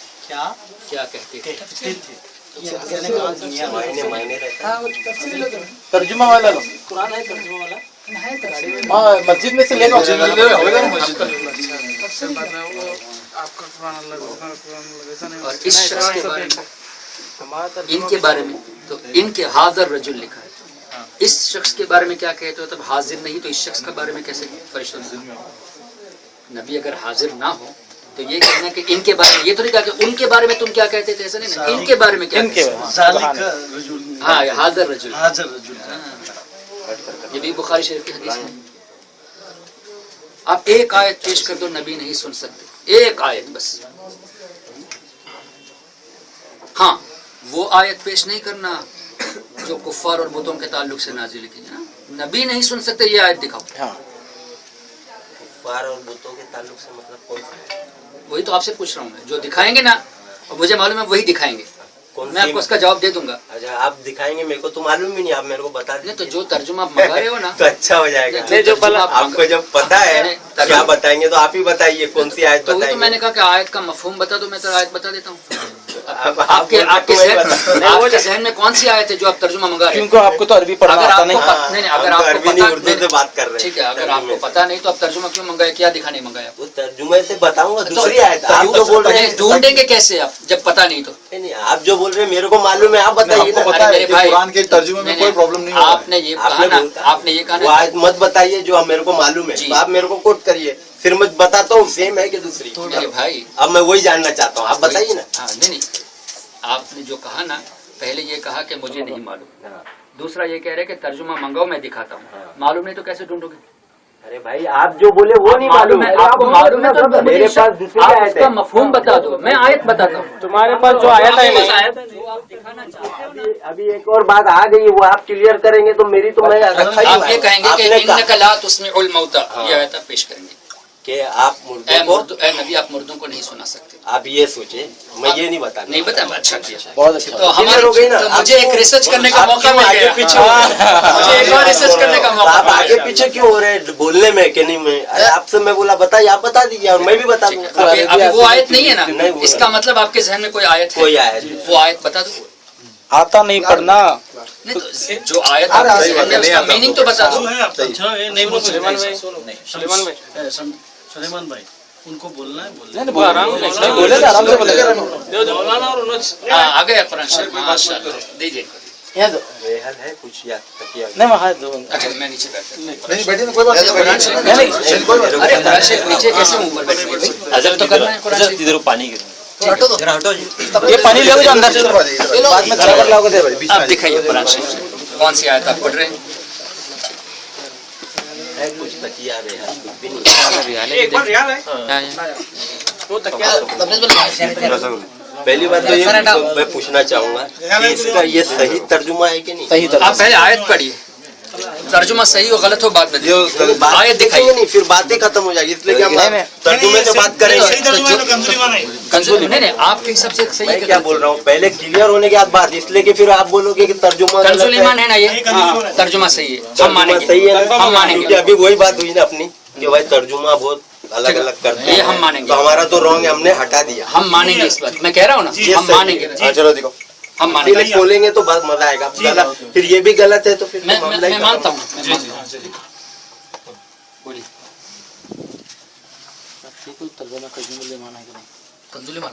کیا کہتے تھے؟ کہتے تھے نے کہا دنیا معنی رہتا ہاں وہ تفسیر لوگ ہیں. ترجمہ والا لو. قرآن ہے ترجمہ والا. ہے تفسیر. ہاں مسجد میں سے لے لو. تفسیر کیا اور اس شخص کے بارے میں، ان کے بارے میں تو ان کے حاضر رجل لکھا ہے. اس شخص کے بارے میں کیا کہتے ہو؟ تب حاضر نہیں تو اس شخص کے بارے میں کیسے فرشتوں سے؟ نبی اگر حاضر نہ ہو تو یہ کہنا کہ ان کے بارے میں، یہ تو نہیں کہا کہ ان کے بارے میں تم کیا کہتے تھے، ایسا نہیں نا. ان کے بارے میں کیا کہتے ہیں؟ ذالک رجل. ہاں حاضر رجل. حاضر رجل. یہ بھی بخاری شریف کی حدیث ہے. آپ ایک آیت پیش کر دو، نبی نہیں سن سکتے. ایک آیت بس. ہاں وہ آیت پیش نہیں کرنا جو کفار اور بتوں کے تعلق سے نازل کی ہے. نبی نہیں سن سکتے، یہ آیت دکھاؤ. کفار اور بتوں کے تعلق سے مطلب کون سا؟ وہی تو آپ سے پوچھ رہا ہوں میں. جو دکھائیں گے نا، اور مجھے معلوم ہے وہی دکھائیں گے، میں آپ کو اس کا جواب دے دوں گا. اچھا آپ دکھائیں گے، میرے کو تو معلوم بھی نہیں، آپ میرے کو بتا نہیں دیں تو جو ترجمہ آپ منگا رہے ہو نا تو اچھا ہو جائے گا. جو ترجمہ آپ کو جب پتا ہے کیا بتائیں گے تو آپ ہی بتائیے کون سی آیت تو وہی تو بتائیں میں نے گے. کہا کہ آیت کا مفہوم بتا دو، میں تو آیت بتا دیتا ہوں. آپ آپ کے وہی بتا- آپ کے ذہن میں کون سی آیت ہے جو آپ ترجمہ منگا رہے ہیں؟ کیونکہ آپ کو تو عربی پڑھنا اگر آتا آپ نہیں. کو پتہ نہیں، اگر ہم آپ تو کو عربی نہیں، اردو پتہ سے بات کر رہے ہیں. ٹھیک ہے، اگر آپ کو پتہ نہیں تو آپ ترجمہ کیوں منگایا؟ کیا دکھانے منگایا؟ وہ ترجمے سے بتاؤں گا. دوسری آیت آپ جو بول رہے ہیں ڈھونڈیں گے کیسے آپ جب پتہ نہیں تو؟ نہیں، آپ جو بول رہے ہیں میرے کو معلوم ہے، آپ بتائیے نا. پتا ہے میرے کہ بھائی، قرآن کے ترجمے میں کوئی پرابلم نہیں ہوگا. آپ نے یہ کہا نا، آپ نے یہ کہا وہ نا. آیت مت بتائیے جو میرے کو معلوم ہے، جی. تو آپ میرے کو کوٹ کریے، پھر میں بتاتا ہوں سیم ہے کہ دوسری. میرے بھائی اب میں وہی جاننا چاہتا ہوں، آپ بتائیے نا. ہاں نہیں، آپ نے جو کہا نا، پہلے یہ کہا کہ مجھے نہیں معلوم، دوسرا یہ کہہ رہے کہ ترجمہ منگاؤ میں دکھاتا ہوں. معلوم نہیں تو کیسے ڈھونڈو گے؟ ارے بھائی آپ جو بولے وہ نہیں معلوم ہے. آپ کو معلوم ہے تو میرے پاس دوسری آپ آیت اس کا ہے. مفہوم بتا دو، میں آیت بتاتا ہوں. تمہارے پاس جو آیا تھا ابھی ایک اور بات آ گئی، وہ آپ کلیئر کریں گے تو میری تو میں رکھا ہی آپ یہ کہیں گے آپ کہ نے کہا انک لا تسمع الموتى، یہ آیت آپ پیش کریں گے کہ آپ مردوں کو، اے نبی آپ مردوں کو نہیں سنا سکتے. آپ یہ سوچے، میں یہ نہیں بتانا. نہیں بتا، اچھا کیا. بہت اچھا. تو Clear ہو گئی نا. تو مجھے ایک ریسرچ کرنے کا آپ موقع کیوں مل آگے گیا. پیچھے ہو رہے ہیں؟ مجھے ایک اور ریسرچ کرنے کا موقع آپ مل آگے گیا. پیچھے کیوں ہو رہے ہیں بولنے میں کہ نہیں؟ میں آپ سے میں بولا بتائیے، آپ بتا دیجیے اور میں بھی بتا ٹھیک دوں. ہے. ابھی وہ آیت نہیں ہے نا، نہیں، وہ اس کا مطلب آپ کے ذہن میں کوئی آیت ہے؟ کوئی آیت نہیں. وہ آیت بتا دو. آتا نہیں پڑھنا. نہیں تو جو آیت آپ کے ذہن میں اس کا میننگ تو بتا دو. سلیمان بھائی ان کو بولنا ہے، بولنا نہیں بولے تو آرام سے بولے گا. ہاں آ گیا قرآن شریف، ماشاء اللہ. دیجیے ان کو. یہاں دو. بےحد ہے کچھ یا تکیہ. نہیں وہاں دو. اچھا میں نیچے بیٹھتا ہوں. نہیں بیٹھے نا، کوئی بات قرآن نہیں. شریف نہیں کوئی بات ارے قرآن شریف نیچے کیسے اوپر بیٹھیں گے؟ ادب تو کرنا ہے قرآن شریف. ادھر پانی گر یہ پانی لے جاؤ اندر. بعد میں خرابر لاؤ گے دے. آپ دکھائیے قرآن شریف کون سی آیت آپ پڑھ رہے ہیں. ہے کچھ تکیہ بےحد کچھ بھی نہیں. پہلی بات تو یہ میں پوچھنا چاہوں گا کہ اس کا یہ صحیح ترجمہ ہے کہ نہیں؟ صحیح آپ پہلے آیت پڑھیے، ترجمہ صحیح ہو غلط ہو بعد میں آیت دکھائیے. نہیں، پھر باتیں ختم ہو جائے گی، اس لیے کہ ہم ترجمے سے بات کریں گے. کنزولی نہیں آپ کے حساب سے صحیح میں ہے. کیا بول رہا ہوں، پہلے کلیئر ہونے کے بعد بات، اس لیے کہ پھر آپ بولو گے کہ ترجمہ کنزول ایمان ہے نا، یہ ترجمہ صحیح ہے، ہم مانیں گے. صحیح ہے نا؟ ہم مانیں کیونکہ گے. ابھی وہی بات ہوئی نا اپنی کہ بھائی ترجمہ بہت الگ الگ کرتے یہ ہم مانیں گے. تو ہمارا تو رانگ ہے، ہم نے ہٹا دیا. ہم مانیں گے اس بات، میں کہہ رہا ہوں نا ہم مانیں گے. چلو دیکھو. ہم مانیں پھر گے. بولیں گے تو بات مزہ آئے گا. پھر یہ بھی غلط ہے تو پھر میں معاملہ ہی میں ختم. مانتا ہوں. بولیے ترجمہ کنزول ایمان ہے کہ نہیں؟ کنزول ایمان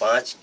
5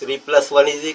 3 + 1 =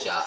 4।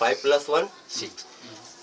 5 + 1 = 6।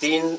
3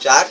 4,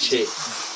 6।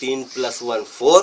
3 + 1 4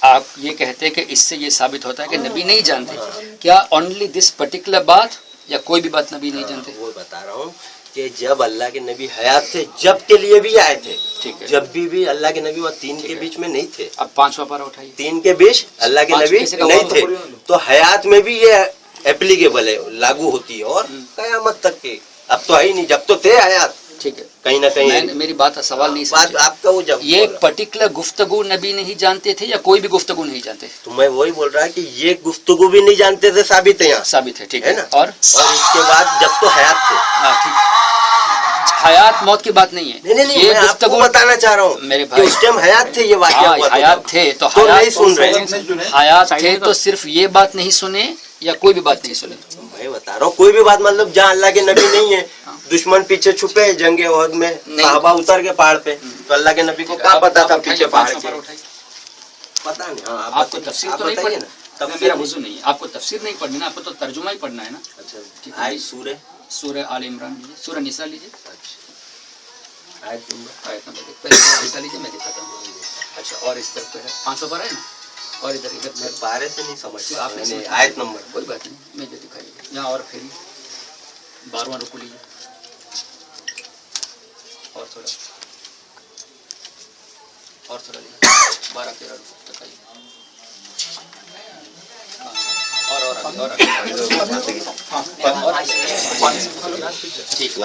آپ یہ کہتے ہیں کہ اس سے یہ ثابت ہوتا ہے کہ نبی نہیں جانتے، کیا اونلی دس پرٹیکولر بات یا کوئی بھی بات نبی نہیں جانتے؟ وہ بتا رہا ہوں کہ جب اللہ کے نبی حیات تھے جب کے لیے بھی آئے تھے، ٹھیک ہے، جب بھی اللہ کے نبی وہ تین کے بیچ میں نہیں تھے، اب 5واں پارہ اٹھائیے. تین کے بیچ اللہ کے نبی نہیں تھے، تو حیات میں بھی یہ اپلیکیبل ہے، لاگو ہوتی ہے، اور قیامت تک کے اب تو ہے ہی نہیں، جب تو تھے حیات ٹھیک ہے، کہیں نہ کہیں. میری بات سوال نہیں بات سمجھے. آپ کا وہ جب یہ پرٹیکولر گفتگو نبی نہیں جانتے تھے یا کوئی بھی گفتگو نہیں جانتے؟ تو میں وہی بول رہا کہ یہ گفتگو بھی نہیں جانتے تھے، ثابت ہے یہاں، ثابت ہے، ٹھیک ہے ہے. نا. اور اور اس کے بعد جب تو حیات تھے. ہاں ٹھیک، حیات موت کی بات نہیں ہے، نہیں یہ میں آپ کو گفتگو بتانا چاہ رہا ہوں میرے کہ بھائی، اس ٹائم حیات تھے، یہ واقعہ ہوا تھا حیات جب. تھے تو تو نہیں سن حیات رہے. حیات تھے تو صرف یہ بات نہیں سنے یا کوئی بھی بات نہیں سنے؟ میں بتا رہا ہوں کوئی بھی بات، مطلب جہاں اللہ کے نبی نہیں ہے، دشمن پیچھے چھپے جنگ احد میں، صحابہ اتر کے پہاڑ پہ، تو اللہ کے نبی کو کیا پتا تھا پیچھے پہاڑ کے؟ پتا نہیں. ہاں آپ کو تفسیر تو نہیں پڑھنا، میرا وضو نہیں ہے، آپ کو تفسیر نہیں پڑھنی نا، آپ کو تو ترجمہ ہی پڑھنا ہے نا. اچھا آیت سورہ سورہ آل عمران لیجیے، سورہ نساء لیجیے، آیت نمبر آیت نمبر 1 پہلے سورہ نساء لیجیے، میں دکھاتا ہوں. اچھا، اور اس طرف پہ ہے 500 پر ہے نا، اور ادھر میں پارے سے نہیں سمجھتا، آپ نے میں نے سمجھا. آیت نمبر کوئی بات نہیں، میں جو دکھائیے یہاں، اور پھر 12واں رکو لیجیے، اور تھوڑا لیجیے، 12-13 رکو تک آئیے. اور ٹھیک ہے،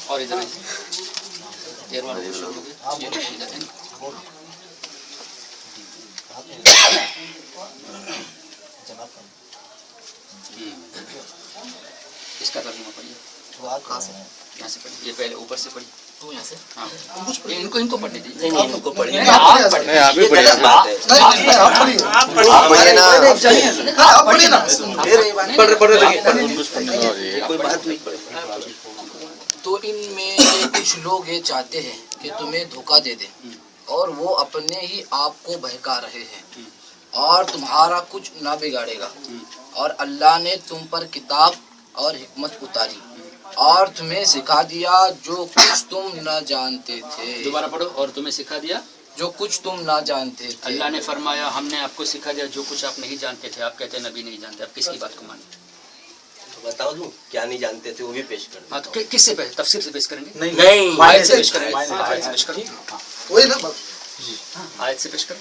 اور ادھر 13واں رکو شروع ہو گیا، یہ رکو ادھر ہے نا. اس کا ترجمہ پڑھیے، یہاں سے پڑھیے، یہ پہلے اوپر سے پڑھیے، ہاں ان کو پڑھنے دیجیے. نہیں ان کو پڑھیں گے. آپ پڑھیں. آپ بھی غلط بات ہے. کوئی بات نہیں. تو ان میں سے کچھ لوگ یہ چاہتے ہیں کہ تمہیں دھوکہ دے دیں اور وہ اپنے ہی آپ کو بہکا رہے ہیں اور تمہارا کچھ نہ بگاڑے گا، اور اللہ نے تم پر کتاب اور حکمت اتاری اور تمہیں سکھا دیا جو کچھ تم نہ جانتے تھے. دوبارہ پڑھو، اور تمہیں سکھا دیا جو کچھ تم نہ جانتے تھے. اللہ نے فرمایا ہم نے آپ کو سکھا دیا جو کچھ آپ نہیں جانتے تھے. آپ کہتے ہیں نبی نہیں جانتے، آپ کس کی بات کو مانتے؟ بتاؤ دوں کیا نہیں جانتے تھے، وہ بھی پیش کر. ہاں تو کس سے پہلے تفسیر سے پیش کریں گے؟ نہیں آیت سے پیش کریں گے، آیت سے پیش کریں گے، وہی نا آیت سے پیش کریں.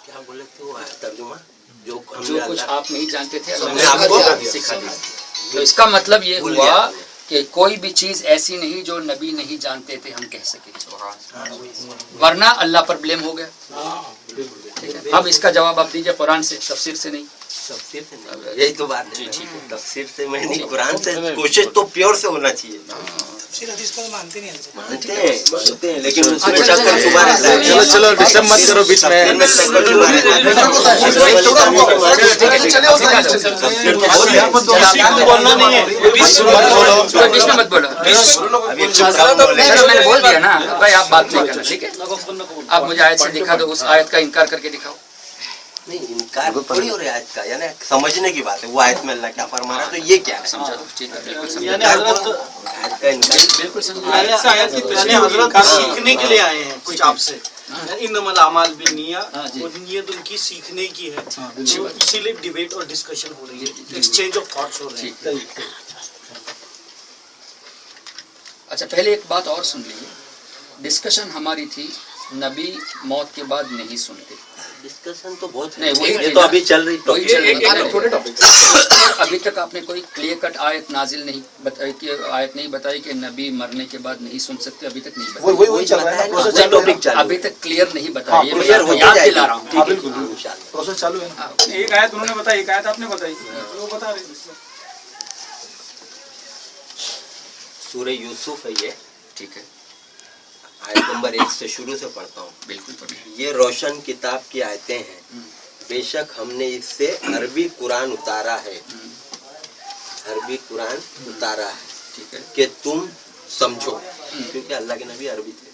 کیا بولے تھے وہ ترجمہ؟ جو کچھ آپ نہیں جانتے تھے اللہ ہم نے نے آپ کو سکھا دیا. تو اس کا مطلب یہ ہوا کہ کوئی بھی چیز ایسی نہیں جو نبی نہیں جانتے تھے ہم کہہ سکیں، ورنہ اللہ پر بلیم ہو گیا. ٹھیک ہے، اب اس کا جواب آپ دیجیے قرآن سے، تفسیر سے نہیں. تفسیر سے نہیں، یہی تو بات ہے. تفسیر سے میں نہیں، قرآن سے. کوشش تو پیور سے ہونا چاہیے. مانتے ہیں لیکن اس میں چکر چھپا رہتا ہے. چلو ڈسٹرب مت کرو بیچ میں. بولنا نہیں ہے، مت بولو، میں نے بول دیا نا بھائی، آپ بات نہیں کرنا. ٹھیک ہے، آپ مجھے آیت سے دکھا دو، اس آیت کا انکار کر کے دکھاؤ. نہیں انکار تھوڑی ہو رہا ہے آیت کا، یعنی سمجھنے کی بات ہے. وہ آیت میں اللہ کیا فرما رہا ہے تو یہ کیا ہے سمجھا دو. ٹھیک ہے، بالکل سمجھا. یعنی حضرت آیت کا انکار. بالکل سمجھا. یعنی حضرت سیکھنے کے لیے آئے ہیں کچھ آپ سے. انما الاعمال بالنیات، وہ نیت ان کی سیکھنے کی ہے، اسی لیے ڈیبیٹ اور ڈسکشن ہو رہی ہے، ایکسچینج آف تھاٹس ہو رہے ہیں. اچھا پہلے ایک بات اور سن لیجیے. ڈسکشن ہماری تھی نبی موت کے بعد نہیں سنتے. ڈسکشن تو بہت نہیں، وہی یہ تو ابھی چل رہی وہی چل رہی ٹاپک. ابھی تک آپ نے کوئی کلیئر کٹ آیت نازل نہیں بتائی کہ آیت نہیں بتائی کہ نبی مرنے کے بعد نہیں سن سکتے. ابھی تک نہیں بتائی، وہی چل رہا ہے، ٹاپک چل ابھی تک کلیئر نہیں بتائی. یہ کلیئر میں ہوتا یاد جائے دلا رہا ہوں. ہاں بالکل پروسیس چالو ہے. ایک آیت انہوں نے بتائی، ایک آیت آپ نے بتائی، وہ بتا رہے ہیں. سورہ یوسف ہے یہ. ٹھیک ہے، آیت نمبر 1 سے شروع سے پڑھتا ہوں. بالکل پڑھیے. یہ روشن کتاب کی آیتیں ہیں. بے شک ہم نے اس سے عربی قرآن اتارا ہے، عربی قرآن اتارا ہے ٹھیک ہے، کہ تم سمجھو، کیونکہ اللہ کے نبی عربی تھے.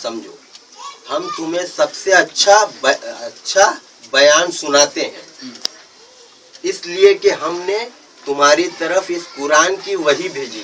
سمجھو، ہم تمہیں سب سے اچھا بیان سناتے ہیں، اس لیے کہ ہم نے تمہاری طرف اس قرآن کی وحی بھیجی.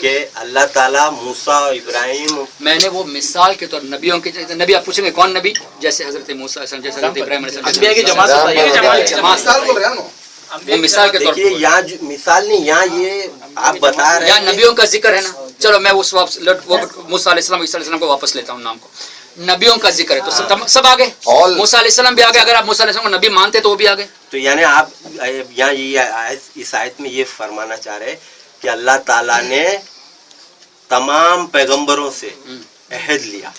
کہ اللہ تعالیٰ موسیٰ اور ابراہیم میں نے وہ مثال کے طور نبیوں کے نبی آپ پوچھیں گے کون نبی جیسے حضرت موسیٰ علیہ السلام جیسے حضرت ابراہیم علیہ انبیاء کی السلام جماعت وہ مثال کے طور دیکھیے یہاں مثال نہیں یہاں یہ آپ بتا رہے یہاں ہیں نبیوں کا ذکر ہے نا. چلو میں اس موسیٰ علیہ السلام عیسیٰ علیہ السلام کو واپس لیتا ہوں نام کو. نبیوں کا ذکر ہے تو سب آگے موسیٰ علیہ السلام بھی آگے. اگر آپ موسیٰ علیہ السلام کو نبی مانتے تو وہ بھی آگے. تو یعنی آپ یہاں اس آیت میں یہ فرمانا چاہ رہے کہ اللہ تعالیٰ نے تمام پیغمبروں سے عہد لیا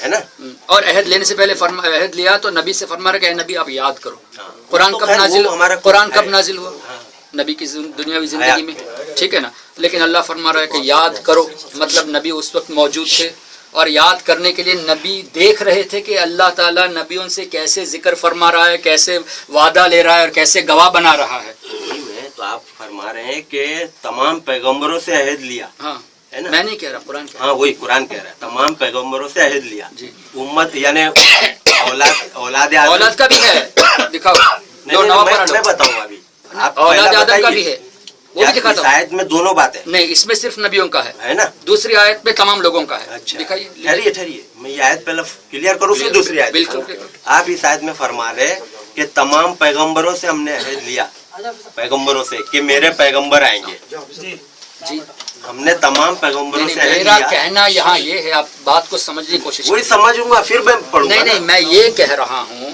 ہے نا. اور عہد لینے سے پہلے عہد لیا تو نبی سے فرما رہا کہ اے نبی آپ یاد کرو. قرآن تو کب خیر نازل وہ ہمارا قرآن ہے. کب نازل ہوا؟ نبی کی دنیاوی زندگی میں, ٹھیک ہے نا. لیکن اللہ فرما رہا ہے کہ یاد کرو, مطلب نبی اس وقت موجود تھے اور یاد کرنے کے لیے نبی دیکھ رہے تھے کہ اللہ تعالیٰ نبیوں سے کیسے ذکر فرما رہا ہے, کیسے وعدہ لے رہا ہے اور کیسے گواہ بنا رہا ہے. تو آپ فرما رہے ہیں کہ تمام پیغمبروں سے عہد لیا. ہاں ہے نا. میں نہیں کہہ رہا, قرآن کہہ رہا. ہاں وہی قرآن کہہ رہا ہے تمام پیغمبروں سے عہد لیا. جی. امت یعنی اولاد اولاد کا بھی ہے, دکھاؤ جو نواب میں بتاؤں ابھی آپ اولاد آدم کا بھی ہے, وہ بھی دکھاتا ہوں. آیت میں دونوں باتیں نہیں, اس میں صرف نبیوں کا ہے نا. دوسری آیت میں تمام لوگوں کا ہے. اچھا دکھائیے ٹھہریے میں یہ آیت پہلے کلیئر کروں پھر دوسری آیت. بالکل. آپ اس آیت میں فرما رہے کہ تمام پیغمبروں سے ہم نے عہد لیا, پیغمبروں سے کہ میرے پیغمبر آئیں گے. جی ہم نے تمام پیغمبروں سے عہد میرا لیا. کہنا یہاں یہ ہے, آپ بات کو سمجھنے کی کوشش وہی سمجھوں گا پھر میں پڑھوں گا. نہیں, میں یہ کہہ رہا ہوں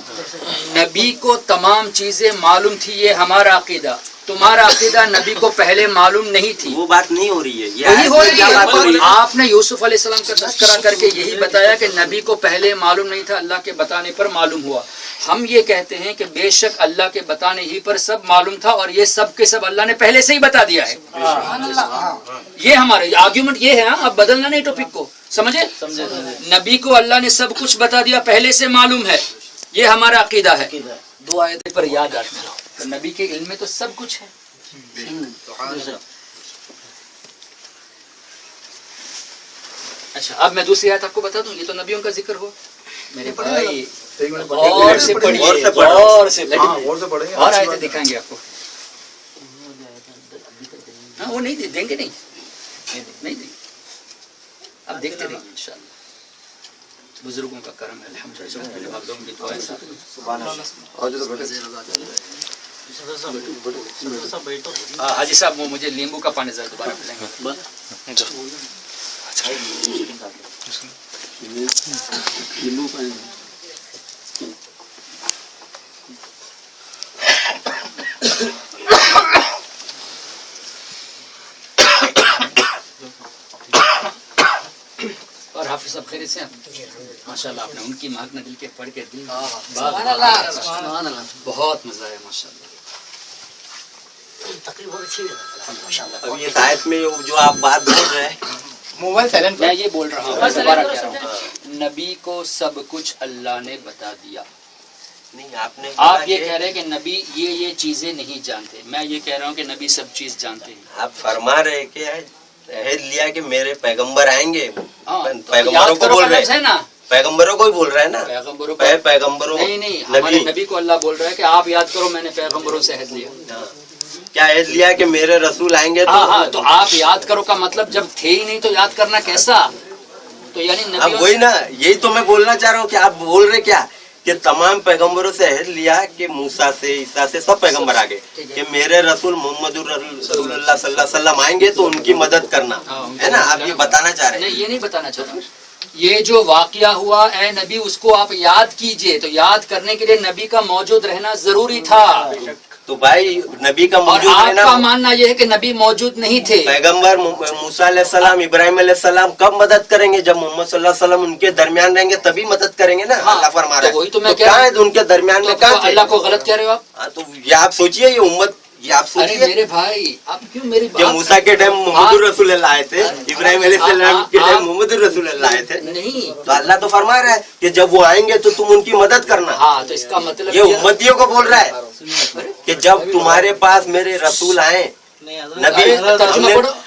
نبی کو تمام چیزیں معلوم تھی, یہ ہمارا عقیدہ. تمہارا عقیدہ نبی کو پہلے معلوم نہیں تھی. وہ بات نہیں ہو رہی ہے, یہی ہو رہی ہے. آپ نے یوسف علیہ السلام کا تذکرہ کر کے یہی بتایا کہ نبی کو پہلے معلوم نہیں تھا, اللہ کے بتانے پر معلوم ہوا. ہم یہ کہتے ہیں کہ بے شک اللہ کے بتانے ہی پر سب معلوم تھا اور یہ سب کے سب اللہ نے پہلے سے ہی بتا دیا ہے. یہ ہمارے آرگیومنٹ یہ ہے. اب بدلنا نہیں ٹاپک کو, سمجھے. نبی کو اللہ نے سب کچھ بتا دیا, پہلے سے معلوم ہے, یہ ہمارا عقیدہ ہے. دو آیتیں پر یاد آتی ہے, نبی کے علم میں تو سب کچھ ہے. اچھا اب میں دوسری آیت آپ کو بتا دوں, یہ تو نبیوں کا ذکر ہوا میرے بھائی. اور سے پڑھیے, اور آیتیں دکھائیں گے آپ کو. ہاں وہ نہیں دیں گے, نہیں دیں. اب دیکھتے رہیں انشاءاللہ. بزرگوں کا کرم ہے الحمدللہ, آپ لوگوں کی دعائیں. حاجی صاحب وہ مجھے لیمبو کا پانی ذرا دوبارہ پلائیں گے. اور حافظ صاحب خیریت سے ہیں ماشاءاللہ. آپ نے ان کی مہک دل کے پڑھ کے دل بہت مزہ آیا ماشاءاللہ. اب یہ آیت میں جو آپ بات بول رہے ہیں, موبائل سائلنٹ. میں یہ بول رہا ہوں, دوبارہ کہہ رہا ہوں, نبی کو سب کچھ اللہ نے بتا دیا. نہیں آپ یہ کہہ رہے ہیں کہ نبی یہ چیزیں نہیں جانتے, میں یہ کہہ رہا ہوں کہ نبی سب چیز جانتے ہیں. آپ فرما رہے کہ عہد لیا کہ میرے پیغمبر آئیں گے. پیغمبروں کو بول رہے ہیں نا, پیغمبروں کو ہی بول رہا ہے نا. پیغمبروں نہیں, ہمارے نبی کو اللہ بول رہا ہے کہ آپ یاد کرو میں نے پیغمبروں سے عہد لیا. کیا عہد لیا کہ میرے رسول آئیں گے. ہاں تو آپ یاد کرو کا مطلب جب تھے ہی نہیں تو یاد کرنا کیسا. تو یعنی اب وہی نا, یہی تو میں بولنا چاہ رہا ہوں کہ آپ بول رہے کیا کہ تمام پیغمبروں سے عہد لیا کہ موسیٰ سے عیسیٰ سے سب پیغمبر آگے کہ میرے رسول محمد رسول اللہ صلی اللہ علیہ وسلم آئیں گے تو ان کی مدد کرنا ہے نا. آپ یہ بتانا چاہ رہے ہیں. نہیں, یہ نہیں بتانا چاہ رہا. یہ جو واقعہ ہوا اے نبی اس کو آپ یاد کیجئے. تو یاد کرنے کے لیے نبی کا موجود رہنا ضروری تھا. تو بھائی نبی کا موجود اور آپ رہنا, کا ماننا یہ ہے کہ نبی موجود نہیں تھے. پیغمبر موسیٰ علیہ السلام ابراہیم علیہ السلام کب مدد کریں گے؟ جب محمد صلی اللہ علیہ وسلم ان کے درمیان رہیں گے تبھی مدد کریں گے نا. اللہ فرما رہا ہے. وہی تو میں کہاں ہے ان کے درمیان میں, کہاں اللہ کو غلط کہہ رہے ہو آپ. تو یہ آپ سوچئے, یہ امت, یہ آپ ارے سوچئے میرے بھائی آپ کیوں میری کہ موسیٰ کے ٹائم محمد رسول اللہ آئے تھے, ابراہیم علیہ السلام کے ٹائم محمد رسول اللہ آئے تھے. نہیں, تو اللہ تو فرما رہا ہے کہ جب وہ آئیں گے تو تم ان کی مدد کرنا. ہاں تو اس کا مطلب یہ امتیوں کو بول رہا ہے کہ جب تمہارے پاس میرے رسول آئے, نبی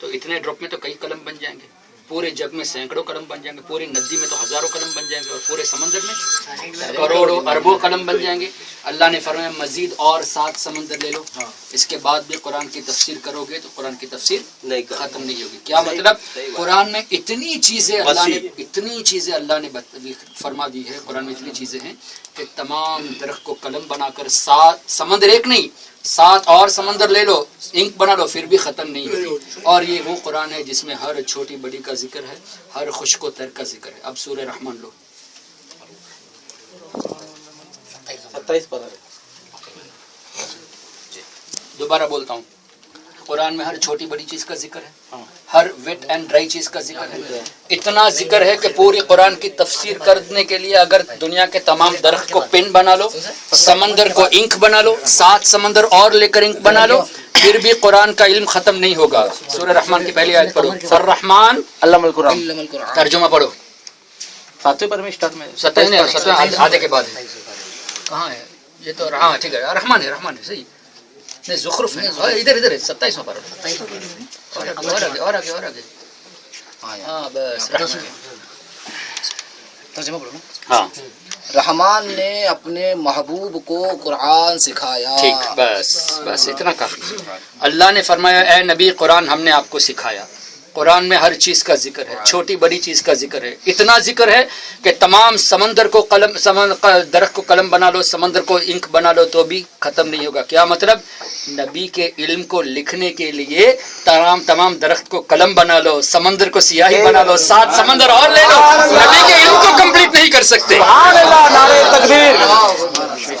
تو اتنے ڈراپ میں تو کئی قلم بن جائیں گے، پورے جگ میں سینکڑوں قلم بن جائیں گے، پوری ندی میں تو ہزاروں قلم بن جائیں گے، اور پورے سمندر میں کروڑوں اربوں قلم بن جائیں گے۔ اللہ نے فرمایا مزید اور 7 سمندر لے لو، اس کے بعد بھی قرآن کی تفسیر کرو گے تو قرآن کی تفسیر ختم نہیں ہوگی۔ کیا مطلب؟ قرآن میں اتنی چیزیں اللہ نے فرما دی ہے، قرآن میں اتنی چیزیں ہیں کہ تمام درخت کو قلم بنا کر 7 سمندر، ایک نہیں 7 اور سمندر لے لو، انک بنا لو، پھر بھی ختم نہیں ہوگی۔ اور یہ وہ قرآن ہے جس میں ہر چھوٹی بڑی کا ذکر ہے، ہر خشک و تر کا ذکر ہے۔ اب سورہ رحمان لو، 27 پارہ۔ دوبارہ بولتا ہوں، قرآن میں ہر چھوٹی بڑی چیز کا ذکر ہے، ہر ویٹ اینڈ ڈرائی چیز کا ذکر ہے، اتنا ذکر ہے کہ پوری قرآن کی تفسیر کرنے کے لیے اگر دنیا کے تمام درخت کو پین بنا لو، سمندر کو انک بنا لو، 7 سمندر اور لے کر انک بنا لو، پھر بھی قرآن کا علم ختم نہیں ہوگا۔ سورہ رحمان کی پہلی آیت پڑھو، الرحمن علم القرآن، ترجمہ پڑھو، 7ویں پارے میں اسٹارٹ میں 27 آدھے کے بعد ہے۔ کہاں ہے یہ؟ تو ہاں ٹھیک ہے، رحمان ہے، رحمان ہے، صحیح نہیں، زخرف ہے، ادھر ادھر 27واں پارہ، اور آگے ہاں بس ترجمہ پڑھو نا۔ ہاں رحمان نے اپنے محبوب کو قرآن سکھایا۔ ٹھیک، بس اتنا کافی۔ اللہ نے فرمایا اے نبی قرآن ہم نے آپ کو سکھایا۔ قرآن میں ہر چیز کا ذکر ہے، چھوٹی بڑی چیز کا ذکر ہے، اتنا ذکر ہے کہ تمام سمندر کو قلم، درخت کو قلم بنا لو، سمندر کو انک بنا لو تو بھی ختم نہیں ہوگا۔ کیا مطلب؟ نبی کے علم کو لکھنے کے لیے تمام درخت کو قلم بنا لو، سمندر کو سیاہی بنا لو، 7 سمندر اور لے لو، نبی کے علم کو کمپلیٹ نہیں کر سکتے۔